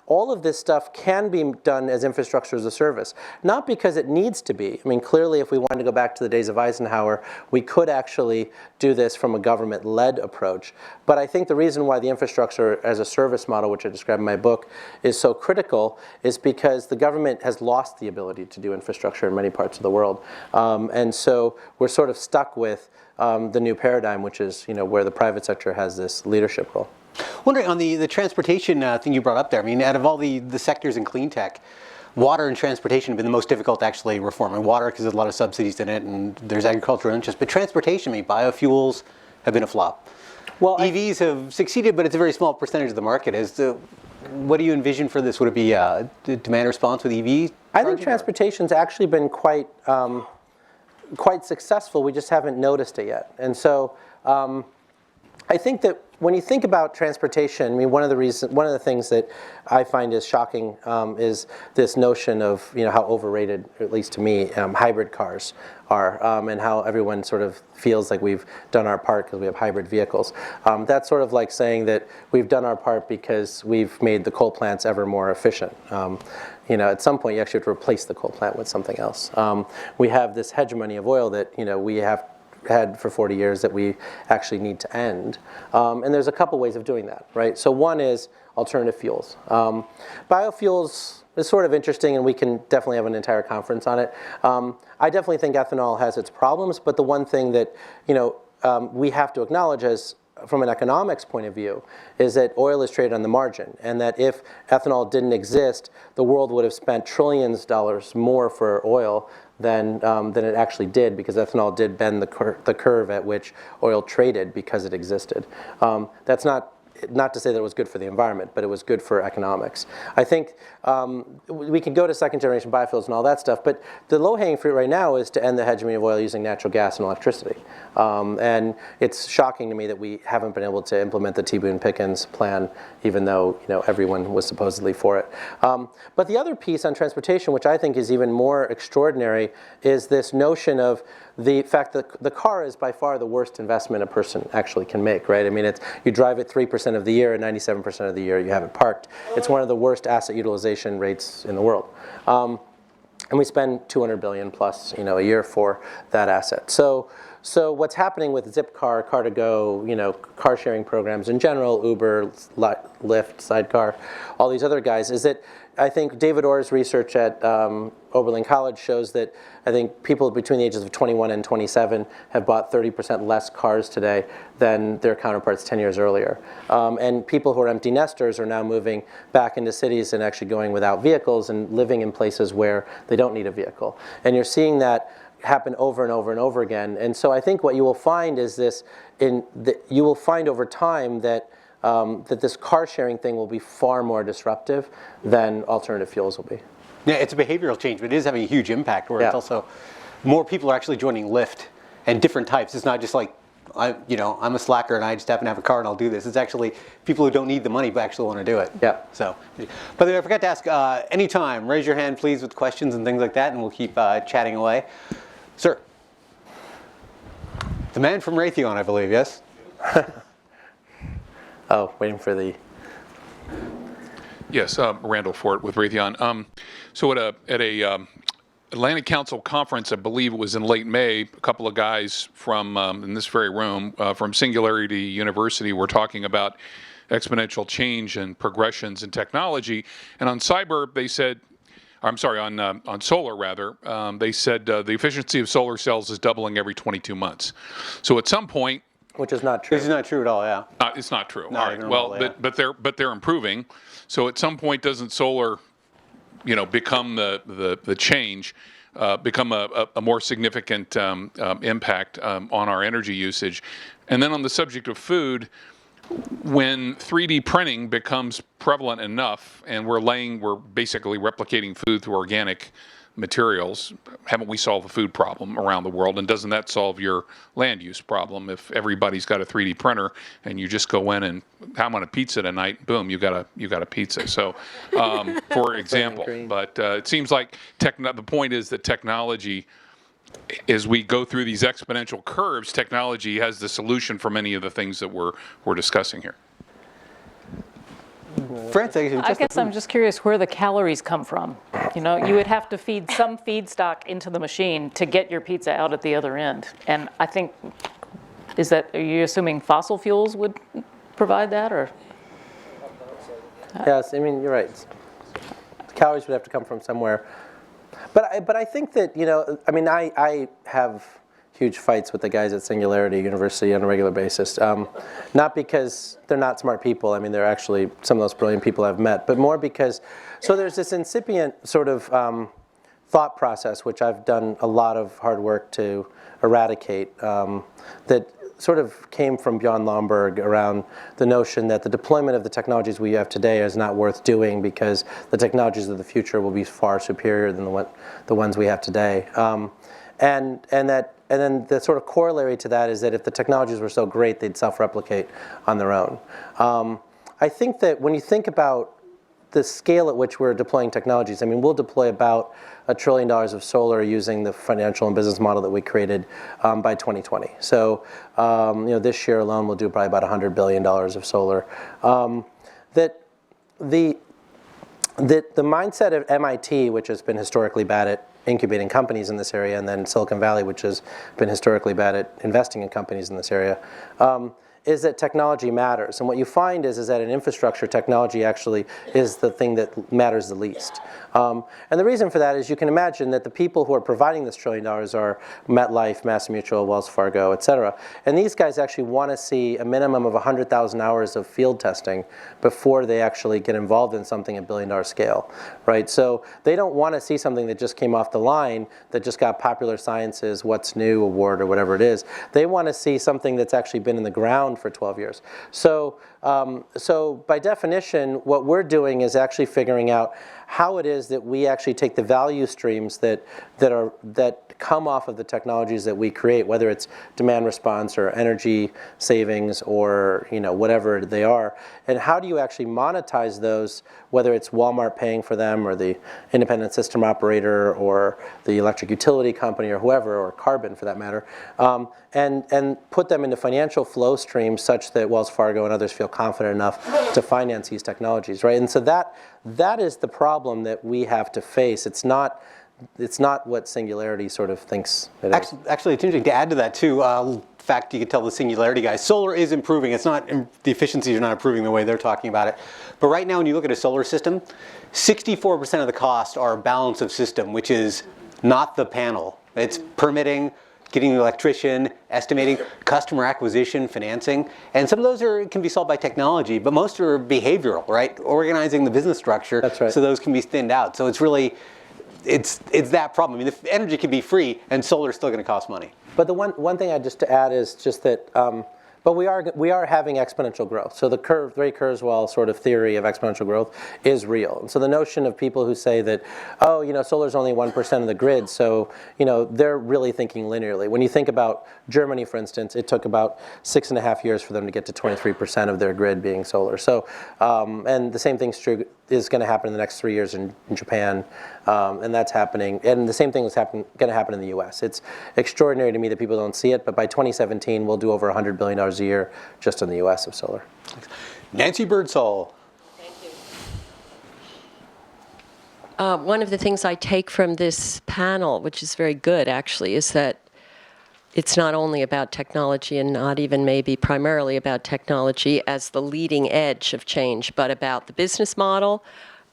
all of this stuff can be done as infrastructure as a service. Not because it needs to be. I mean, clearly, if we wanted to go back to the days of Eisenhower, we could actually do this from a government-led approach. But I think the reason why the infrastructure as a service model, which I describe in my book, is so critical is because the government has lost the ability to do infrastructure in many parts of the world. And so we're sort of stuck with the new paradigm, which is where the private sector has this leadership role. Wondering on the transportation thing you brought up there, I mean, out of all the sectors in clean tech, water and transportation have been the most difficult to actually reform. And water, because there's a lot of subsidies in it, and there's agricultural interest. But transportation, I mean, biofuels have been a flop. Well, EVs have succeeded, but it's a very small percentage of the market. What do you envision for this? Would it be demand response with EV? I think transportation's actually been quite successful. We just haven't noticed it yet. And so I think that when you think about transportation, I mean, one of the things that I find is shocking is this notion of how overrated, at least to me, hybrid cars are, and how everyone sort of feels like we've done our part because we have hybrid vehicles. That's sort of like saying that we've done our part because we've made the coal plants ever more efficient. At some point, you actually have to replace the coal plant with something else. We have this hegemony of oil that we have had for 40 years that we actually need to end. And there's a couple ways of doing that, right? So one is alternative fuels. Biofuels is sort of interesting, and we can definitely have an entire conference on it. I definitely think ethanol has its problems, but the one thing that we have to acknowledge as from an economics point of view is that oil is traded on the margin, and that if ethanol didn't exist, the world would have spent trillions of dollars more for oil than it actually did, because ethanol did bend the curve at which oil traded because it existed. That's not to say that it was good for the environment, but it was good for economics. I think we can go to second generation biofuels and all that stuff, but the low-hanging fruit right now is to end the hegemony of oil using natural gas and electricity. And it's shocking to me that we haven't been able to implement the T. Boone Pickens plan, even though everyone was supposedly for it. But the other piece on transportation, which I think is even more extraordinary, is this notion of the fact that the car is by far the worst investment a person actually can make, right? I mean, you drive it 3% of the year, and 97% of the year you have it parked. It's one of the worst asset utilization rates in the world. And we spend $200 billion plus, a year for that asset. So what's happening with Zipcar, Car2Go, car sharing programs in general, Uber, Lyft, Sidecar, all these other guys, is that I think David Orr's research at Oberlin College shows that I think people between the ages of 21 and 27 have bought 30% less cars today than their counterparts 10 years earlier. And people who are empty nesters are now moving back into cities and actually going without vehicles and living in places where they don't need a vehicle. And you're seeing that happen over and over and over again. And so I think what you will find is you will find over time that this car sharing thing will be far more disruptive than alternative fuels will be. Yeah, it's a behavioral change, but it is having a huge impact where it's also more people are actually joining Lyft and different types. It's not just like, I'm a slacker and I just happen to have a car and I'll do this. It's actually people who don't need the money but actually want to do it. Yeah. So, by the way, I forgot to ask, anytime, raise your hand please with questions and things like that, and we'll keep chatting away. Sir. The man from Raytheon, I believe, yes? Oh, waiting for the... Yes, Randall Fort with Raytheon. So at a Atlantic Council conference, I believe it was in late May, a couple of guys from in this very room from Singularity University were talking about exponential change and progressions in technology. And on cyber, they said, I'm sorry, on solar rather, they said the efficiency of solar cells is doubling every 22 months. So at some point, which is not true. This is not true at all, yeah. It's not true. Not all right. Well, yeah. but they're improving. So at some point, doesn't solar, become the change, become a more significant impact on our energy usage? And then on the subject of food, when 3D printing becomes prevalent enough, and we're basically replicating food through organic materials, haven't we solved the food problem around the world? And doesn't that solve your land use problem? If everybody's got a 3D printer and you just go in and I want a pizza tonight, boom, you got a pizza. So, for example, but it seems like the point is that technology, as we go through these exponential curves, technology has the solution for many of the things that we're discussing here. I guess I'm just curious where the calories come from. You would have to feed some feedstock into the machine to get your pizza out at the other end. And I think, are you assuming fossil fuels would provide that, or? Yes, I mean, you're right. The calories would have to come from somewhere. But I think that, I have huge fights with the guys at Singularity University on a regular basis. Not because they're not smart people. I mean, they're actually some of the most brilliant people I've met. But more because, so there's this incipient sort of thought process, which I've done a lot of hard work to eradicate, that sort of came from Bjorn Lomborg around the notion that the deployment of the technologies we have today is not worth doing because the technologies of the future will be far superior than the ones we have today. And then the sort of corollary to that is that if the technologies were so great, they'd self-replicate on their own. I think that when you think about the scale at which we're deploying technologies, I mean, we'll deploy about $1 trillion of solar using the financial and business model that we created by 2020. So, this year alone, we'll do probably about $100 billion of solar. That the mindset of MIT, which has been historically bad at incubating companies in this area, and then Silicon Valley, which has been historically bad at investing in companies in this area, is that technology matters. And what you find is that in infrastructure, technology actually is the thing that matters the least. And the reason for that is you can imagine that the people who are providing this $1 trillion are MetLife, MassMutual, Wells Fargo, et cetera. And these guys actually want to see a minimum of 100,000 hours of field testing before they actually get involved in something at billion-dollar scale, right? So they don't want to see something that just came off the line, that just got Popular Science's What's New award or whatever it is. They want to see something that's actually been in the ground for 12 years. So by definition, what we're doing is actually figuring out how it is that we actually take the value streams that come off of the technologies that we create, whether it's demand response or energy savings or whatever they are, and how do you actually monetize those, whether it's Walmart paying for them or the independent system operator or the electric utility company or whoever, or carbon for that matter, and put them into financial flow streams such that Wells Fargo and others feel confident enough to finance these technologies, right? And so that is the problem that we have to face. It's not what Singularity sort of thinks it is. Actually, it's interesting to add to that too. In fact, you can tell the Singularity guys, solar is improving. It's not, the efficiencies are not improving the way they're talking about it. But right now, when you look at a solar system, 64% of the costs are balance of system, which is not the panel. It's permitting, getting the electrician, estimating, customer acquisition, financing. And some of those can be solved by technology, but most are behavioral, right? Organizing the business structure. That's right. So those can be thinned out. So it's really, it's that problem. I mean, the energy can be free and solar is still going to cost money. But the one thing I'd just to add is just that, but we are having exponential growth. So the Ray Kurzweil sort of theory of exponential growth is real. And so the notion of people who say that, solar is only 1% of the grid, so they're really thinking linearly. When you think about Germany, for instance, it took about 6.5 years for them to get to 23% of their grid being solar. So, and the same thing's true is going to happen in the next 3 years in Japan, and that's happening. And the same thing is going to happen in the U.S. It's extraordinary to me that people don't see it, but by 2017, we'll do over $100 billion a year just in the U.S. of solar. Nancy Birdsall. Thank you. One of the things I take from this panel, which is very good actually, is that it's not only about technology and not even maybe primarily about technology as the leading edge of change, but about the business model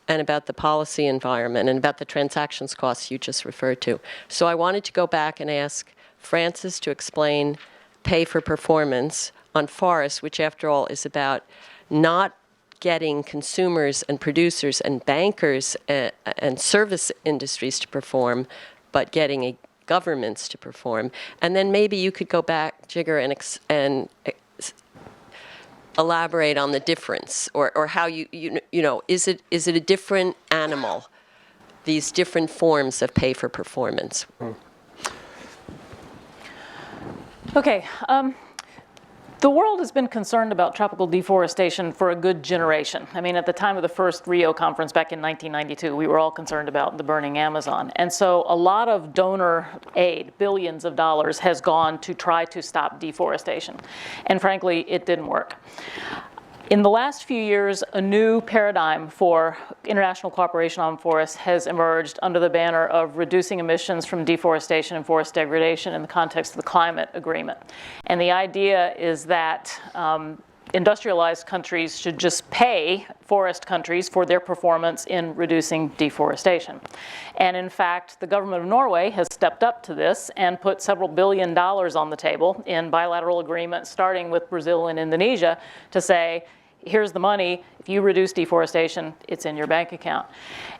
and about the policy environment and about the transactions costs you just referred to. So I wanted to go back and ask Francis to explain pay for performance on forests, which after all is about not getting consumers and producers and bankers and service industries to perform, but getting governments to perform. And then maybe you could go back, Jigar, and elaborate on the difference, or how is it a different animal, these different forms of pay for performance? Okay. The world has been concerned about tropical deforestation for a good generation. I mean, at the time of the first Rio conference back in 1992, we were all concerned about the burning Amazon. And so a lot of donor aid, billions of dollars, has gone to try to stop deforestation. And frankly, it didn't work. In the last few years, a new paradigm for international cooperation on forests has emerged under the banner of reducing emissions from deforestation and forest degradation in the context of the climate agreement. And the idea is that industrialized countries should just pay forest countries for their performance in reducing deforestation. And in fact, the government of Norway has stepped up to this and put several $1 billion on the table in bilateral agreements, starting with Brazil and Indonesia, to say, here's the money, If you reduce deforestation, it's in your bank account.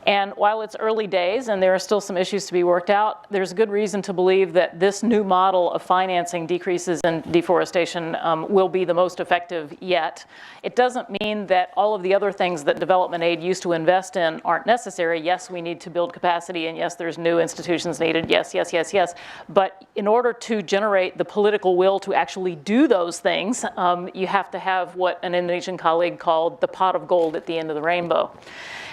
And while it's early days and there are still some issues to be worked out, there's good reason to believe that this new model of financing decreases in deforestation will be the most effective yet. It doesn't mean that all of the other things that development aid used to invest in aren't necessary. Yes, we need to build capacity, and yes, there's new institutions needed. Yes, yes, yes, yes. But in order to generate the political will to actually do those things, you have to have what an Indonesian colleague called the pot of gold at the end of the rainbow.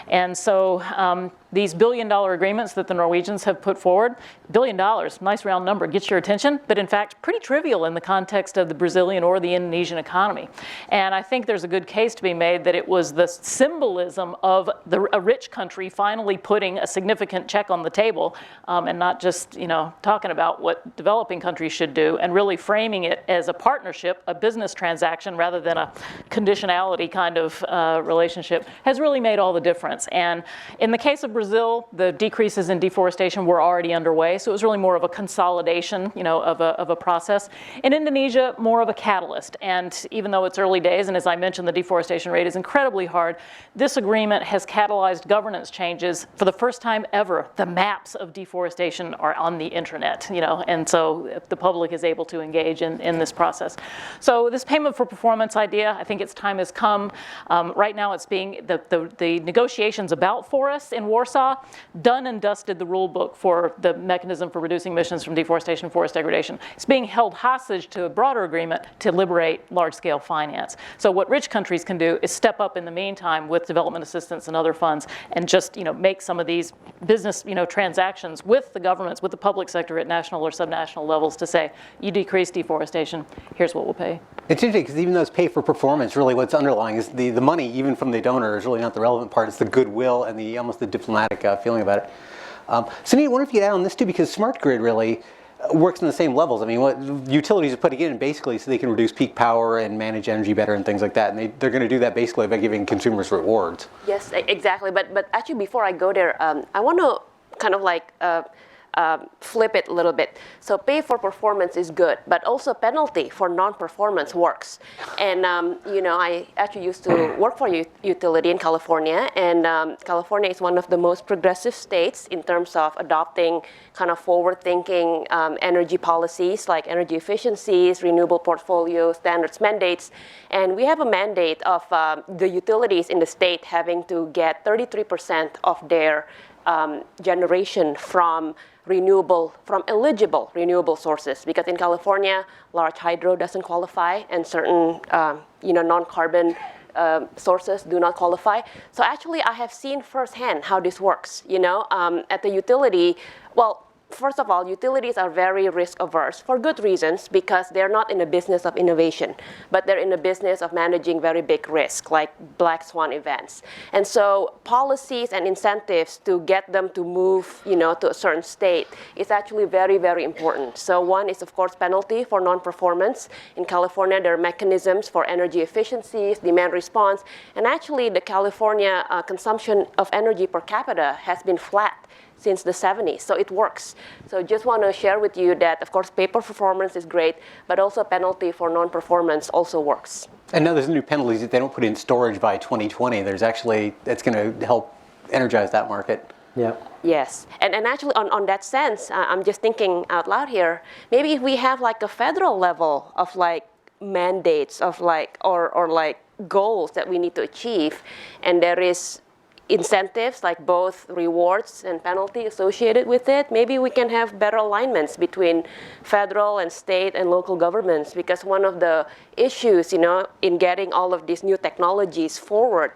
And so these billion-dollar agreements that the Norwegians have put forward, $1 billion, nice round number, gets your attention, but in fact, pretty trivial in the context of the Brazilian or the Indonesian economy. And I think there's a good case to be made that it was the symbolism of a rich country finally putting a significant check on the table and not just, talking about what developing countries should do, and really framing it as a partnership, a business transaction, rather than a conditionality kind of relationship, has really made all the difference. And in the case of Brazil, the decreases in deforestation were already underway, so it was really more of a consolidation, of a process. In Indonesia, more of a catalyst. And even though it's early days, and as I mentioned, the deforestation rate is incredibly hard, this agreement has catalyzed governance changes. For the first time ever, the maps of deforestation are on the internet, and so the public is able to engage in this process. So this payment for performance idea, I think its time has come. Right now it's being, the negotiations about forests in Warsaw, done and dusted the rule book for the mechanism for reducing emissions from deforestation and forest degradation. It's being held hostage to a broader agreement to liberate large-scale finance. So what rich countries can do is step up in the meantime with development assistance and other funds and just make some of these business transactions with the governments, with the public sector at national or subnational levels to say, you decrease deforestation, here's what we'll pay. It's interesting because even though it's pay for performance, really what's underlying is the money, even from the donor, is really not the relevant part. It's the goodwill and almost the diplomatic feeling about it. Sonita, I wonder if you could add on this too, because smart grid really works on the same levels. I mean, what utilities are putting in basically so they can reduce peak power and manage energy better and things like that. And they're going to do that basically by giving consumers rewards. Yes, exactly. But actually, before I go there, I want to kind of flip it a little bit. So pay for performance is good, but also penalty for non-performance works. And I actually used to work for a utility in California, and California is one of the most progressive states in terms of adopting kind of forward-thinking energy policies like energy efficiencies, renewable portfolios, standards, mandates. And we have a mandate of the utilities in the state having to get 33% of their generation from eligible renewable sources, because in California, large hydro doesn't qualify, and certain non-carbon sources do not qualify. So actually, I have seen firsthand how this works. At the utility, well, first of all, utilities are very risk averse for good reasons, because they're not in the business of innovation, but they're in the business of managing very big risk, like black swan events. And so policies and incentives to get them to move, to a certain state is actually very, very important. So one is, of course, penalty for non-performance. In California, there are mechanisms for energy efficiencies, demand response, and actually the California consumption of energy per capita has been flat since the 70s, so it works. So just want to share with you that, of course, pay for performance is great, but also penalty for non-performance also works. And now there's new penalties that they don't put in storage by 2020. There's actually, that's going to help energize that market. Yeah. Yes, and actually on that sense, I'm just thinking out loud here, maybe if we have like a federal level of like mandates of like, or like goals that we need to achieve, and there is incentives, like both rewards and penalty associated with it, maybe we can have better alignments between federal and state and local governments, because one of the issues, in getting all of these new technologies forward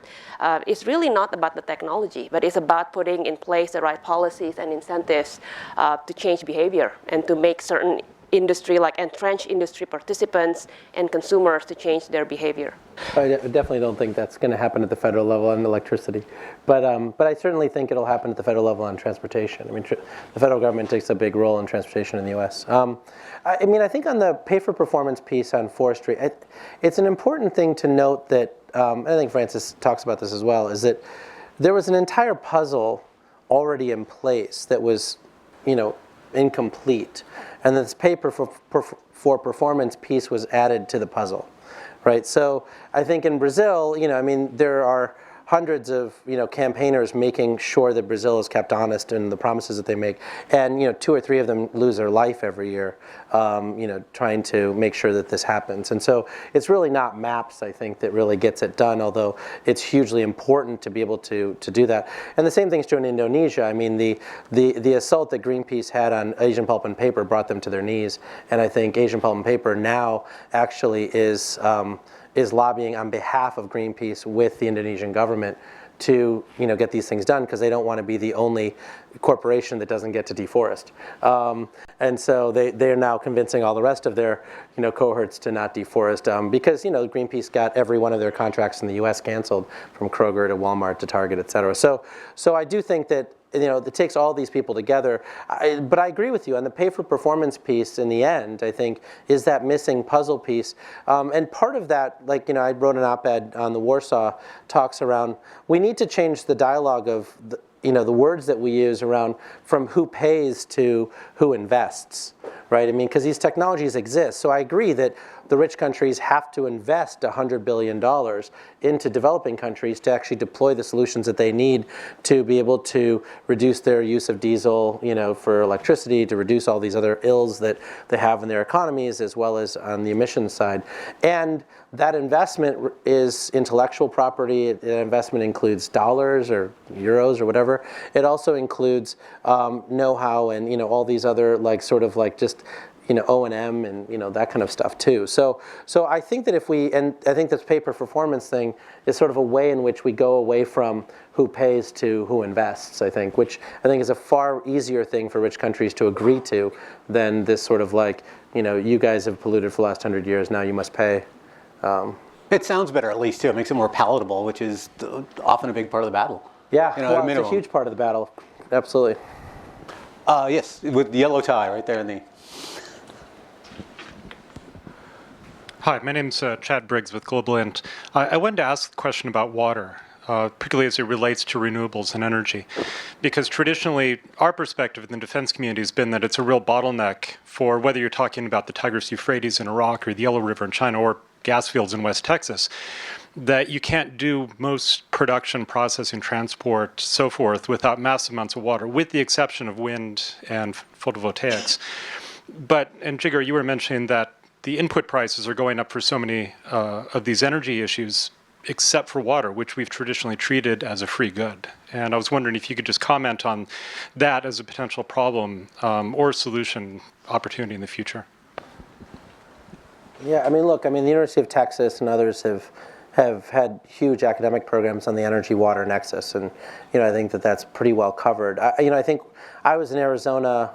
is really not about the technology, but it's about putting in place the right policies and incentives to change behavior and to make certain industry, like entrenched industry participants and consumers, to change their behavior. I definitely don't think that's going to happen at the federal level on electricity, but I certainly think it'll happen at the federal level on transportation. I mean, the federal government takes a big role in transportation in the U.S. I think on the pay for performance piece on forestry, it's an important thing to note that, I think Francis talks about this as well, is that there was an entire puzzle already in place that was, incomplete. And this pay for performance piece was added to the puzzle, right? So I think in Brazil, I mean, there are hundreds of campaigners making sure that Brazil is kept honest in the promises that they make, and 2 or 3 of them lose their life every year, trying to make sure that this happens. And so it's really not maps, I think, that really gets it done, although it's hugely important to be able to do that. And the same thing's true in Indonesia. I mean, the assault that Greenpeace had on Asian Pulp and Paper brought them to their knees, and I think Asian Pulp and Paper now actually is lobbying on behalf of Greenpeace with the Indonesian government to get these things done, because they don't want to be the only corporation that doesn't get to deforest. And so they're now convincing all the rest of their cohorts to not deforest, because Greenpeace got every one of their contracts in the US canceled, from Kroger to Walmart to Target, et cetera. So I do think that it takes all these people together. But I agree with you on the pay for performance piece. In the end, I think, is that missing puzzle piece. And part of that, I wrote an op-ed on the Warsaw talks around, we need to change the dialogue of the words that we use around from who pays to who invests, right? I mean, because these technologies exist. So I agree that the rich countries have to invest $100 billion into developing countries to actually deploy the solutions that they need to be able to reduce their use of diesel, for electricity, to reduce all these other ills that they have in their economies, as well as on the emissions side. And that investment is intellectual property. The investment includes dollars or euros or whatever. It also includes know-how and all these other just O&M and that kind of stuff too. So I think that I think this pay per performance thing is sort of a way in which we go away from who pays to who invests, I think, which I think is a far easier thing for rich countries to agree to than this sort of you guys have polluted for the last 100 years, now you must pay. It sounds better, at least, too. It makes it more palatable, which is often a big part of the battle. Yeah, at a it's a huge part of the battle. Absolutely. Yes, with the yellow tie right there in the... Hi, my name's Chad Briggs with Global Int. I wanted to ask a question about water, particularly as it relates to renewables and energy. Because traditionally, our perspective in the defense community has been that it's a real bottleneck for whether you're talking about the Tigris-Euphrates in Iraq or the Yellow River in China or gas fields in West Texas, that you can't do most production, processing, transport, so forth, without massive amounts of water, with the exception of wind and photovoltaics. And Jigar, you were mentioning that the input prices are going up for so many of these energy issues, except for water, which we've traditionally treated as a free good. And I was wondering if you could just comment on that as a potential problem or solution opportunity in the future. Yeah, I mean, look, the University of Texas and others have had huge academic programs on the energy-water nexus, and I think that that's pretty well covered. I think I was in Arizona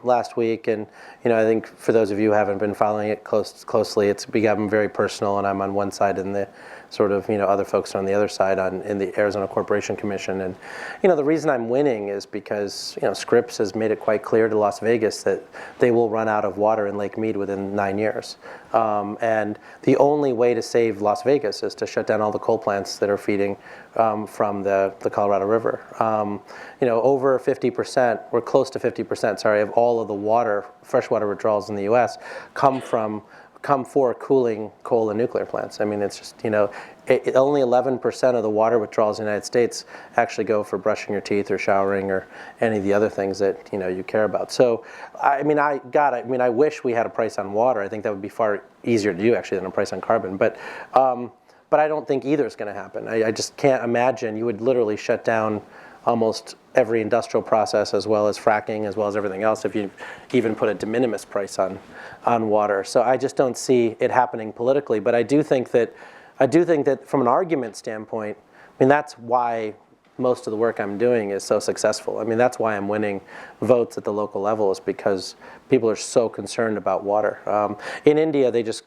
last week, and I think for those of you who haven't been following it closely, it's become very personal, and I'm on one side and the sort of other folks are on the other side in the Arizona Corporation Commission. And the reason I'm winning is because Scripps has made it quite clear to Las Vegas that they will run out of water in Lake Mead within 9 years. And the only way to save Las Vegas is to shut down all the coal plants that are feeding from the Colorado River. Over 50%, or close to 50%, sorry, of all of the freshwater withdrawals in the U.S. come for cooling coal and nuclear plants. I mean, it's just, only 11% of the water withdrawals in the United States actually go for brushing your teeth or showering or any of the other things that, you care about. So, I wish we had a price on water. I think that would be far easier to do, actually, than a price on carbon. But I don't think either is going to happen. I just can't imagine. You would literally shut down almost every industrial process, as well as fracking, as well as everything else, if you even put a de minimis price on water. So I just don't see it happening politically. But I do think that from an argument standpoint, that's why most of the work I'm doing is so successful. That's why I'm winning votes at the local level, is because people are so concerned about water. In India, they just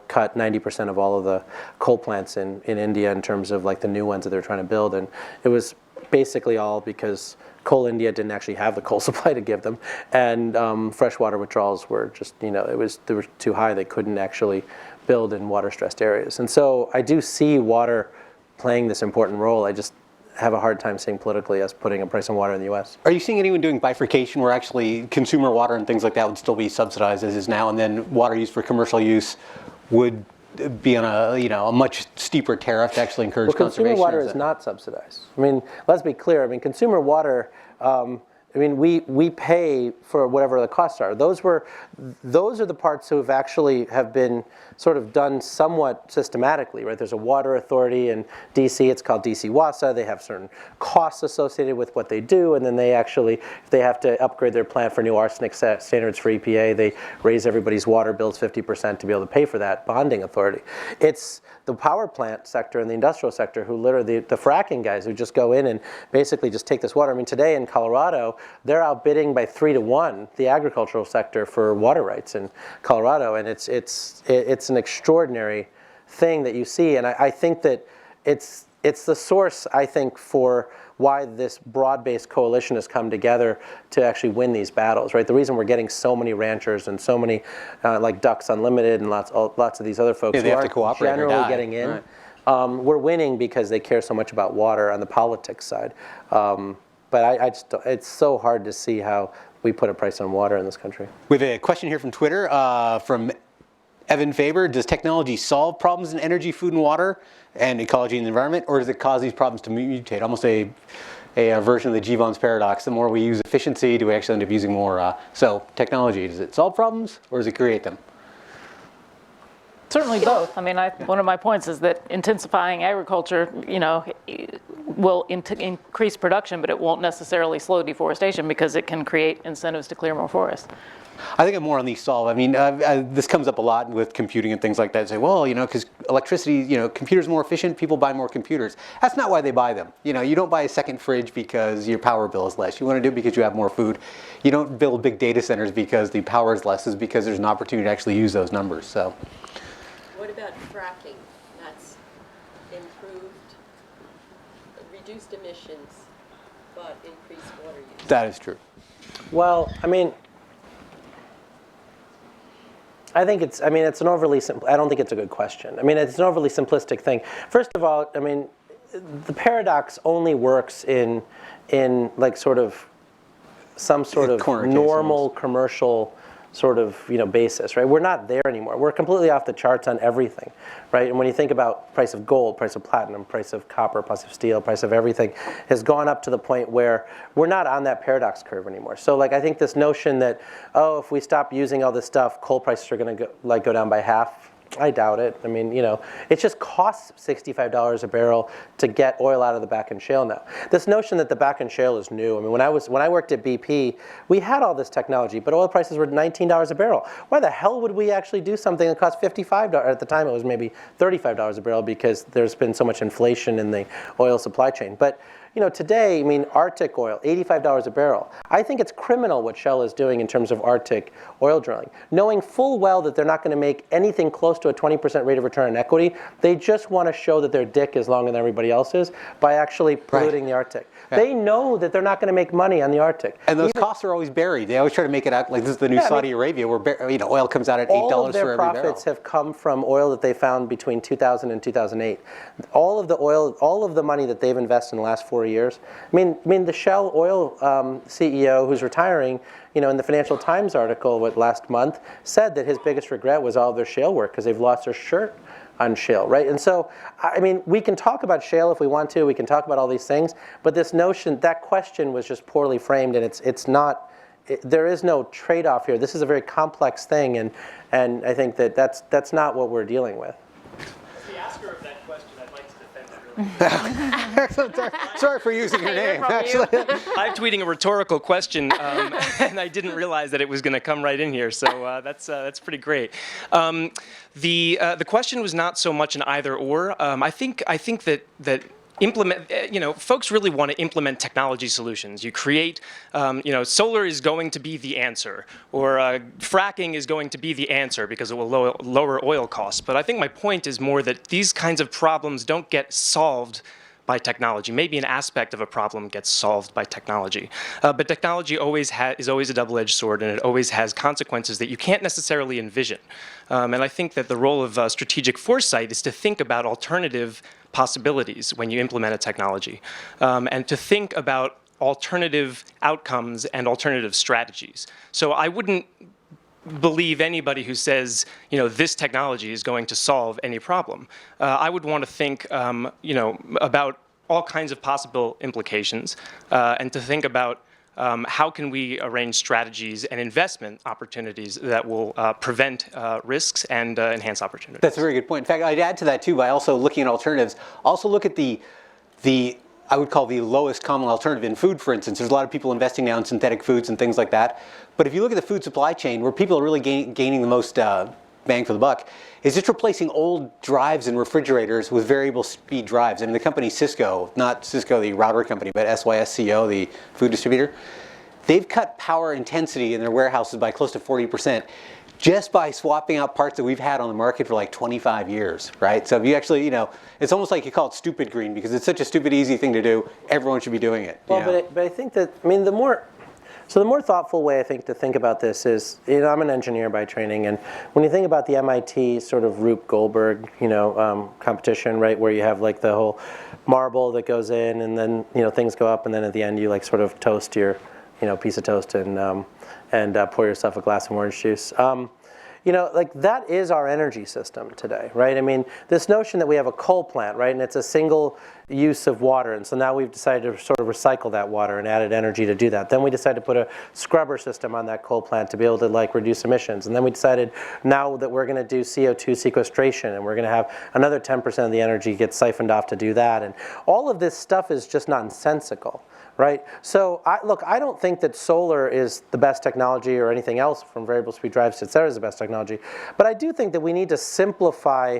cut 90% of all of the coal plants in India in terms of the new ones that they're trying to build, and it was basically all because Coal India didn't actually have the coal supply to give them, and freshwater withdrawals were just they were too high. They couldn't actually build in water-stressed areas, and so I do see water playing this important role. I just have a hard time seeing politically us putting a price on water in the U.S. Are you seeing anyone doing bifurcation where actually consumer water and things like that would still be subsidized as is now, and then water used for commercial use would be on a much steeper tariff to actually encourage conservation? Consumer water is not subsidized. I mean, let's be clear. I mean, consumer water. I mean, we pay for whatever the costs are. Those are the parts who have been sort of done somewhat systematically, right? There's a water authority in DC. It's called DC WASA. They have certain costs associated with what they do, and then they actually, if they have to upgrade their plant for new arsenic standards for EPA, they raise everybody's water bills 50% to be able to pay for that bonding authority. It's the power plant sector and the industrial sector who literally, the fracking guys who just go in and basically just take this water. I mean, today in Colorado, they're outbidding by 3 to 1 the agricultural sector for water rights in Colorado, and it's an extraordinary thing that you see, and I think that it's the source, I think, for why this broad-based coalition has come together to actually win these battles, right? The reason we're getting so many ranchers and so many like Ducks Unlimited and lots of these other folks they who have to aren't cooperate or generally die. getting in. Right. We're winning because they care so much about water on the politics side. But I just don't, it's so hard to see how we put a price on water in this country. We have a question here from Twitter from Evan Faber. Does technology solve problems in energy, food, and water, and ecology and the environment, or does it cause these problems to mutate? Almost a version of the Jevons paradox. The more we use efficiency, do we actually end up using more? So technology, does it solve problems, or does it create them? Certainly both. I mean, one of my points is that intensifying agriculture, will increase production, but it won't necessarily slow deforestation because it can create incentives to clear more forest. I think I'm more on the solve. I mean, this comes up a lot with computing and things like that. Say, well, because electricity, computers are more efficient, people buy more computers. That's not why they buy them. You don't buy a second fridge because your power bill is less. You want to do it because you have more food. You don't build big data centers because the power is less. It's because there's an opportunity to actually use those numbers. So. What about fracking? That's improved, reduced emissions, but increased water use. That is true. Well, I mean, it's an overly simple, I don't think it's a good question. I mean, it's an overly simplistic thing. First of all, I mean, the paradox only works in like sort of some sort of normal commercial sort of basis, right? We're not there anymore. We're completely off the charts on everything, right? And when you think about price of gold, price of platinum, price of copper, price of steel, price of everything has gone up to the point where we're not on that paradox curve anymore. So like I think this notion that if we stop using all this stuff, coal prices are going to go down by half. I doubt it. I mean, it just costs $65 a barrel to get oil out of the Bakken Shale now. This notion that the Bakken Shale is new. I mean, when I worked at BP, we had all this technology, but oil prices were $19 a barrel. Why the hell would we actually do something that cost $55? At the time, it was maybe $35 a barrel because there's been so much inflation in the oil supply chain. But today, I mean, Arctic oil, $85 a barrel. I think it's criminal what Shell is doing in terms of Arctic oil drilling. Knowing full well that they're not going to make anything close to a 20% rate of return on equity, they just want to show that their dick is longer than everybody else's by actually polluting the Arctic. Yeah. They know that they're not going to make money on the Arctic. And those costs are always buried. They always try to make it out like this is the new Saudi Arabia where oil comes out at $8 for every barrel. All of their profits have come from oil that they found between 2000 and 2008. All of the oil, all of the money that they've invested in the last 4 years. I mean, the Shell oil CEO who's retiring, in the Financial Times article last month, said that his biggest regret was all of their shale work because they've lost their shirt on shale, right? And so, I mean, we can talk about shale if we want to. We can talk about all these things, but this notion, that question was just poorly framed, and it's not. There is no trade-off here. This is a very complex thing, and I think that's not what we're dealing with. The asker of that question, I'd like to defend it really. Sorry for using your name, actually. I'm tweeting a rhetorical question, and I didn't realize that it was going to come right in here. So that's pretty great. The question was not so much an either or. I think that folks really want to implement technology solutions. You create, solar is going to be the answer, or fracking is going to be the answer because it will lower oil costs. But I think my point is more that these kinds of problems don't get solved by technology. Maybe an aspect of a problem gets solved by technology. But technology is always a double-edged sword, and it always has consequences that you can't necessarily envision. And I think that the role of strategic foresight is to think about alternative possibilities when you implement a technology, and to think about alternative outcomes and alternative strategies. So I wouldn't believe anybody who says, you know, this technology is going to solve any problem. I would want to think, you know, about all kinds of possible implications, and to think about how can we arrange strategies and investment opportunities that will prevent risks and enhance opportunities. That's a very good point. In fact, I'd add to that too by also looking at alternatives. Also look at the I would call the lowest common alternative in food, for instance. There's a lot of people investing now in synthetic foods and things like that. But if you look at the food supply chain, where people are really gaining the most bang for the buck, is just replacing old drives and refrigerators with variable speed drives. I mean, the company Cisco, not Cisco the router company, but SYSCO, the food distributor, they've cut power intensity in their warehouses by close to 40%. Just by swapping out parts that we've had on the market for like 25 years, right? So if you actually, you know, it's almost like you call it stupid green because it's such a stupid easy thing to do. Everyone should be doing it. Well, but I think that, I mean, the more thoughtful way I think to think about this is, you know, I'm an engineer by training, and when you think about the MIT sort of Rube Goldberg, you know, competition, right, where you have like the whole marble that goes in, and then, you know, things go up, and then at the end you like sort of toast your, you know, piece of toast and pour yourself a glass of orange juice. You know, like that is our energy system today, right? I mean, this notion that we have a coal plant, right, and it's a single use of water, and so now we've decided to sort of recycle that water and added energy to do that. Then we decided to put a scrubber system on that coal plant to be able to like reduce emissions. And then we decided now that we're going to do CO2 sequestration, and we're going to have another 10% of the energy get siphoned off to do that. And all of this stuff is just nonsensical. Right? So look, I don't think that solar is the best technology or anything else from variable speed drives to et cetera is the best technology. But I do think that we need to simplify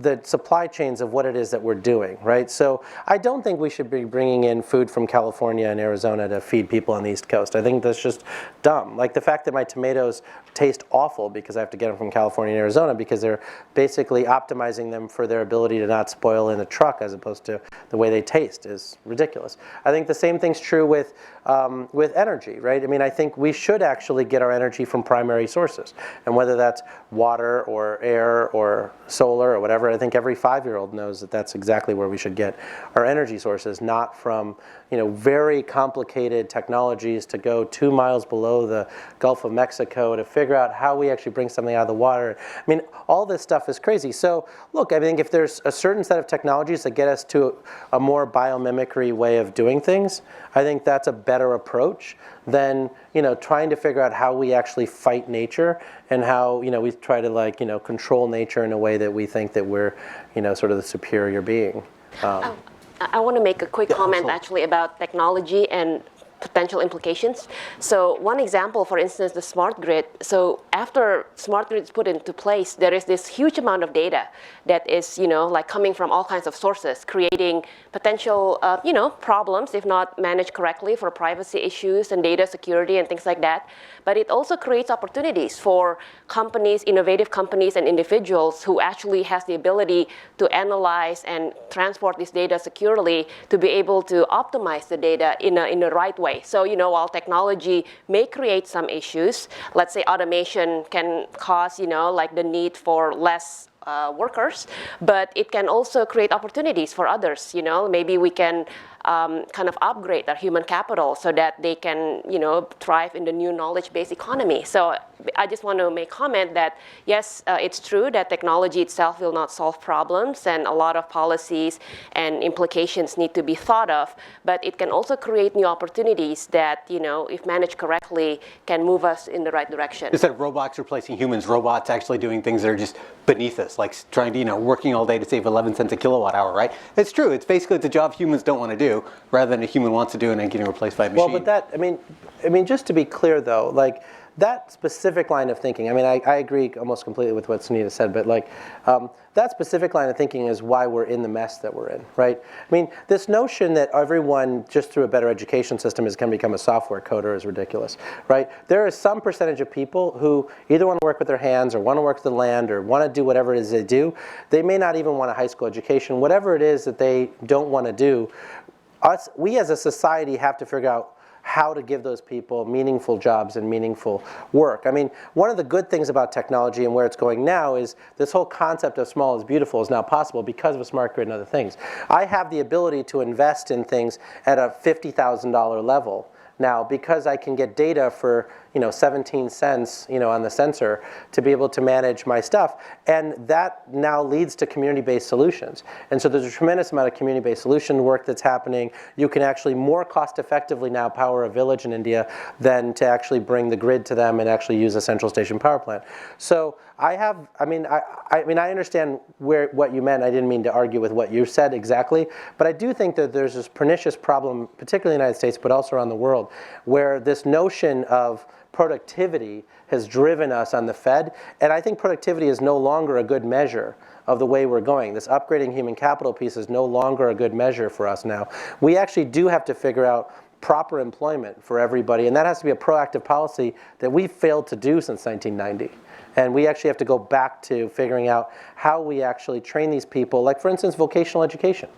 the supply chains of what it is that we're doing, right? So I don't think we should be bringing in food from California and Arizona to feed people on the East Coast. I think that's just dumb. Like the fact that my tomatoes taste awful because I have to get them from California and Arizona because they're basically optimizing them for their ability to not spoil in a truck as opposed to the way they taste is ridiculous. I think the same thing's true with energy, right? I mean, I think we should actually get our energy from primary sources. And whether that's water or air or solar or whatever, I think every 5-year-old knows that that's exactly where we should get our energy sources, not from, you know, very complicated technologies to go 2 miles below the Gulf of Mexico to figure out how we actually bring something out of the water. I mean, all this stuff is crazy. So look, I think if there's a certain set of technologies that get us to a more biomimicry way of doing things, I think that's a better approach than, you know, trying to figure out how we actually fight nature and how, you know, we try to like, you know, control nature in a way that we think that we're, you know, sort of the superior being. I want to make a quick comment actually about technology and potential implications. So one example, for instance, the smart grid. So after smart grid is put into place, there is this huge amount of data that is, you know, like coming from all kinds of sources, creating potential, you know, problems if not managed correctly for privacy issues and data security and things like that. But it also creates opportunities for companies, innovative companies and individuals who actually has the ability to analyze and transport this data securely to be able to optimize the data in the right way. So, you know, while technology may create some issues, let's say automation can cause, you know, like the need for less workers, but it can also create opportunities for others. You know, maybe we can kind of upgrade our human capital so that they can, you know, thrive in the new knowledge-based economy. So I just want to make comment that yes, it's true that technology itself will not solve problems, and a lot of policies and implications need to be thought of, but it can also create new opportunities that, you know, if managed correctly, can move us in the right direction. Instead of robots replacing humans, robots actually doing things that are just beneath us, like trying to, you know, working all day to save 11 cents a kilowatt hour, right? It's true. It's basically the job humans don't want to do, rather than a human wants to do and then getting replaced by a machine. Well, but that, I mean, just to be clear though, like that specific line of thinking, I mean, I agree almost completely with what Sonita said, but like that specific line of thinking is why we're in the mess that we're in, right? I mean, this notion that everyone just through a better education system is going to become a software coder is ridiculous, right? There is some percentage of people who either want to work with their hands or want to work with the land or want to do whatever it is they do. They may not even want a high school education. Whatever it is that they don't want to do, we as a society have to figure out how to give those people meaningful jobs and meaningful work. I mean, one of the good things about technology and where it's going now is this whole concept of small is beautiful is now possible because of a smart grid and other things. I have the ability to invest in things at a $50,000 level now because I can get data for, 17 cents, on the sensor to be able to manage my stuff. And that now leads to community-based solutions. And so there's a tremendous amount of community-based solution work that's happening. You can actually more cost-effectively now power a village in India than to actually bring the grid to them and actually use a central station power plant. So I understand what you meant. I didn't mean to argue with what you said exactly, but I do think that there's this pernicious problem, particularly in the United States, but also around the world, where this notion of productivity has driven us on the Fed, and I think productivity is no longer a good measure of the way we're going. This upgrading human capital piece is no longer a good measure for us now. We actually do have to figure out proper employment for everybody, and that has to be a proactive policy that we've failed to do since 1990. And we actually have to go back to figuring out how we actually train these people, like for instance, vocational education.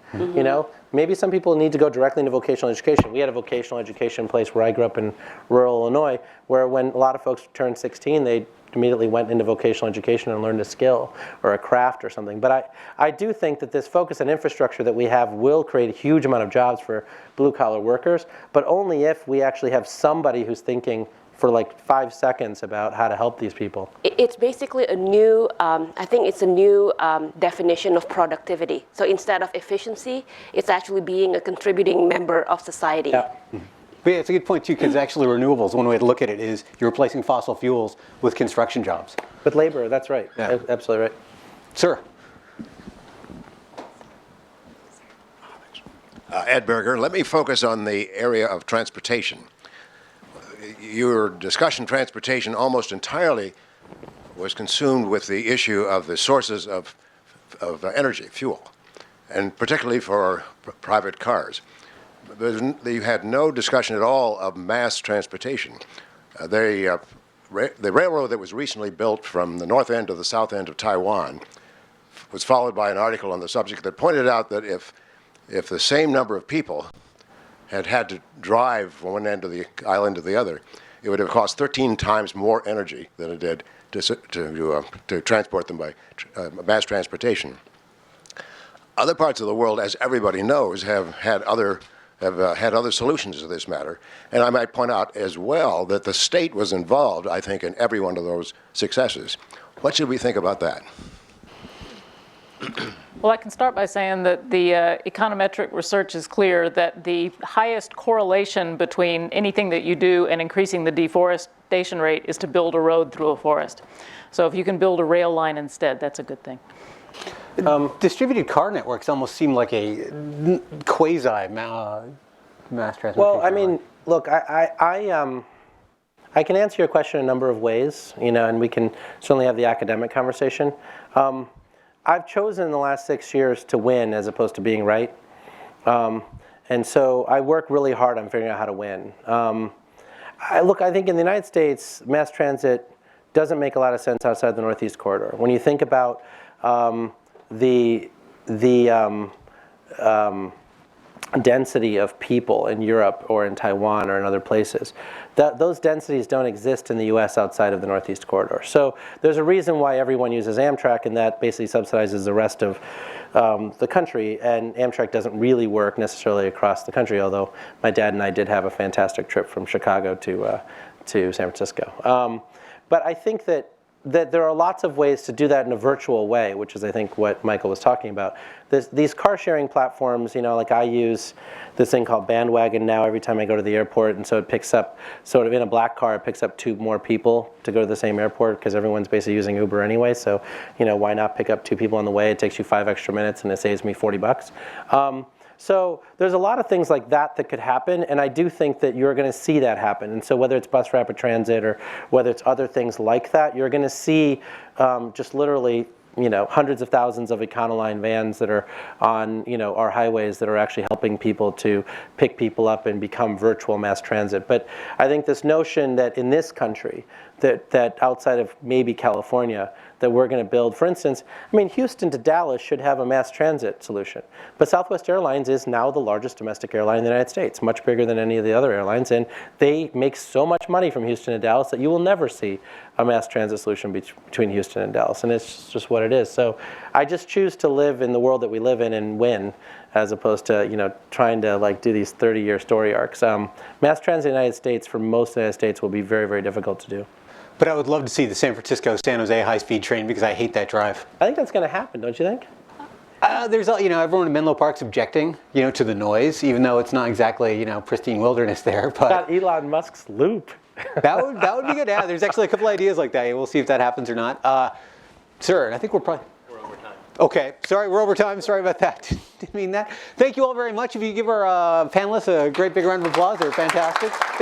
Maybe some people need to go directly into vocational education. We had a vocational education place where I grew up in rural Illinois, where when a lot of folks turned 16, they immediately went into vocational education and learned a skill or a craft or something. But I do think that this focus on infrastructure that we have will create a huge amount of jobs for blue-collar workers, but only if we actually have somebody who's thinking for like 5 seconds about how to help these people. It's basically a new, I think it's a new definition of productivity. So instead of efficiency, it's actually being a contributing member of society. Yeah. But yeah, it's a good point too, because actually renewables, one way to look at it is you're replacing fossil fuels with construction jobs. With labor, that's right. Yeah. Absolutely right. Sir. Ed Berger, let me focus on the area of transportation. Your discussion, transportation, almost entirely was consumed with the issue of the sources of energy, fuel, and particularly for private cars. You had no discussion at all of mass transportation. The railroad that was recently built from the north end to the south end of Taiwan was followed by an article on the subject that pointed out that if the same number of people had to drive from one end of the island to the other, it would have cost 13 times more energy than it did to transport them by mass transportation. Other parts of the world, as everybody knows, have had other solutions to this matter. And I might point out as well that the state was involved, I think, in every one of those successes. What should we think about that? Well, I can start by saying that the econometric research is clear that the highest correlation between anything that you do and increasing the deforestation rate is to build a road through a forest. So if you can build a rail line instead, that's a good thing. Distributed car networks almost seem like a quasi mass transportation. Well, I mean, look, I can answer your question a number of ways, and we can certainly have the academic conversation. I've chosen in the last 6 years to win as opposed to being right. And so I work really hard on figuring out how to win. I think in the United States, mass transit doesn't make a lot of sense outside the Northeast Corridor. When you think about the density of people in Europe or in Taiwan or in other places, those densities don't exist in the US outside of the Northeast Corridor. So there's a reason why everyone uses Amtrak, and that basically subsidizes the rest of the country, and Amtrak doesn't really work necessarily across the country, although my dad and I did have a fantastic trip from Chicago to San Francisco. But I think that there are lots of ways to do that in a virtual way, which is, I think, what Michael was talking about. These car-sharing platforms, like I use this thing called Bandwagon now every time I go to the airport, and so it picks up, sort of in a black car, it picks up 2 more people to go to the same airport, because everyone's basically using Uber anyway, so, why not pick up 2 people on the way? It takes you 5 extra minutes, and it saves me $40. So there's a lot of things like that could happen, and I do think that you're going to see that happen. And so whether it's bus rapid transit or whether it's other things like that, you're going to see just literally hundreds of thousands of Econoline vans that are on our highways that are actually helping people to pick people up and become virtual mass transit. But I think this notion that in this country, that outside of maybe California, that we're going to build, for instance, Houston to Dallas should have a mass transit solution. But Southwest Airlines is now the largest domestic airline in the United States, much bigger than any of the other airlines, and they make so much money from Houston to Dallas that you will never see a mass transit solution between Houston and Dallas, and it's just what it is. So I just choose to live in the world that we live in and win, as opposed to trying to like do these 30-year story arcs. Mass transit in the United States for most of the United States will be very, very difficult to do. But I would love to see the San Francisco-San Jose high-speed train because I hate that drive. I think that's going to happen, don't you think? There's everyone in Menlo Park's objecting to the noise, even though it's not exactly pristine wilderness there. But Got Elon Musk's loop. that would be good. Yeah, there's actually a couple ideas like that. We'll see if that happens or not. Sir, I think we're probably. over time. Okay, sorry, we're over time. Sorry about that. Didn't mean that. Thank you all very much. If you give our panelists a great big round of applause, they're fantastic. Thank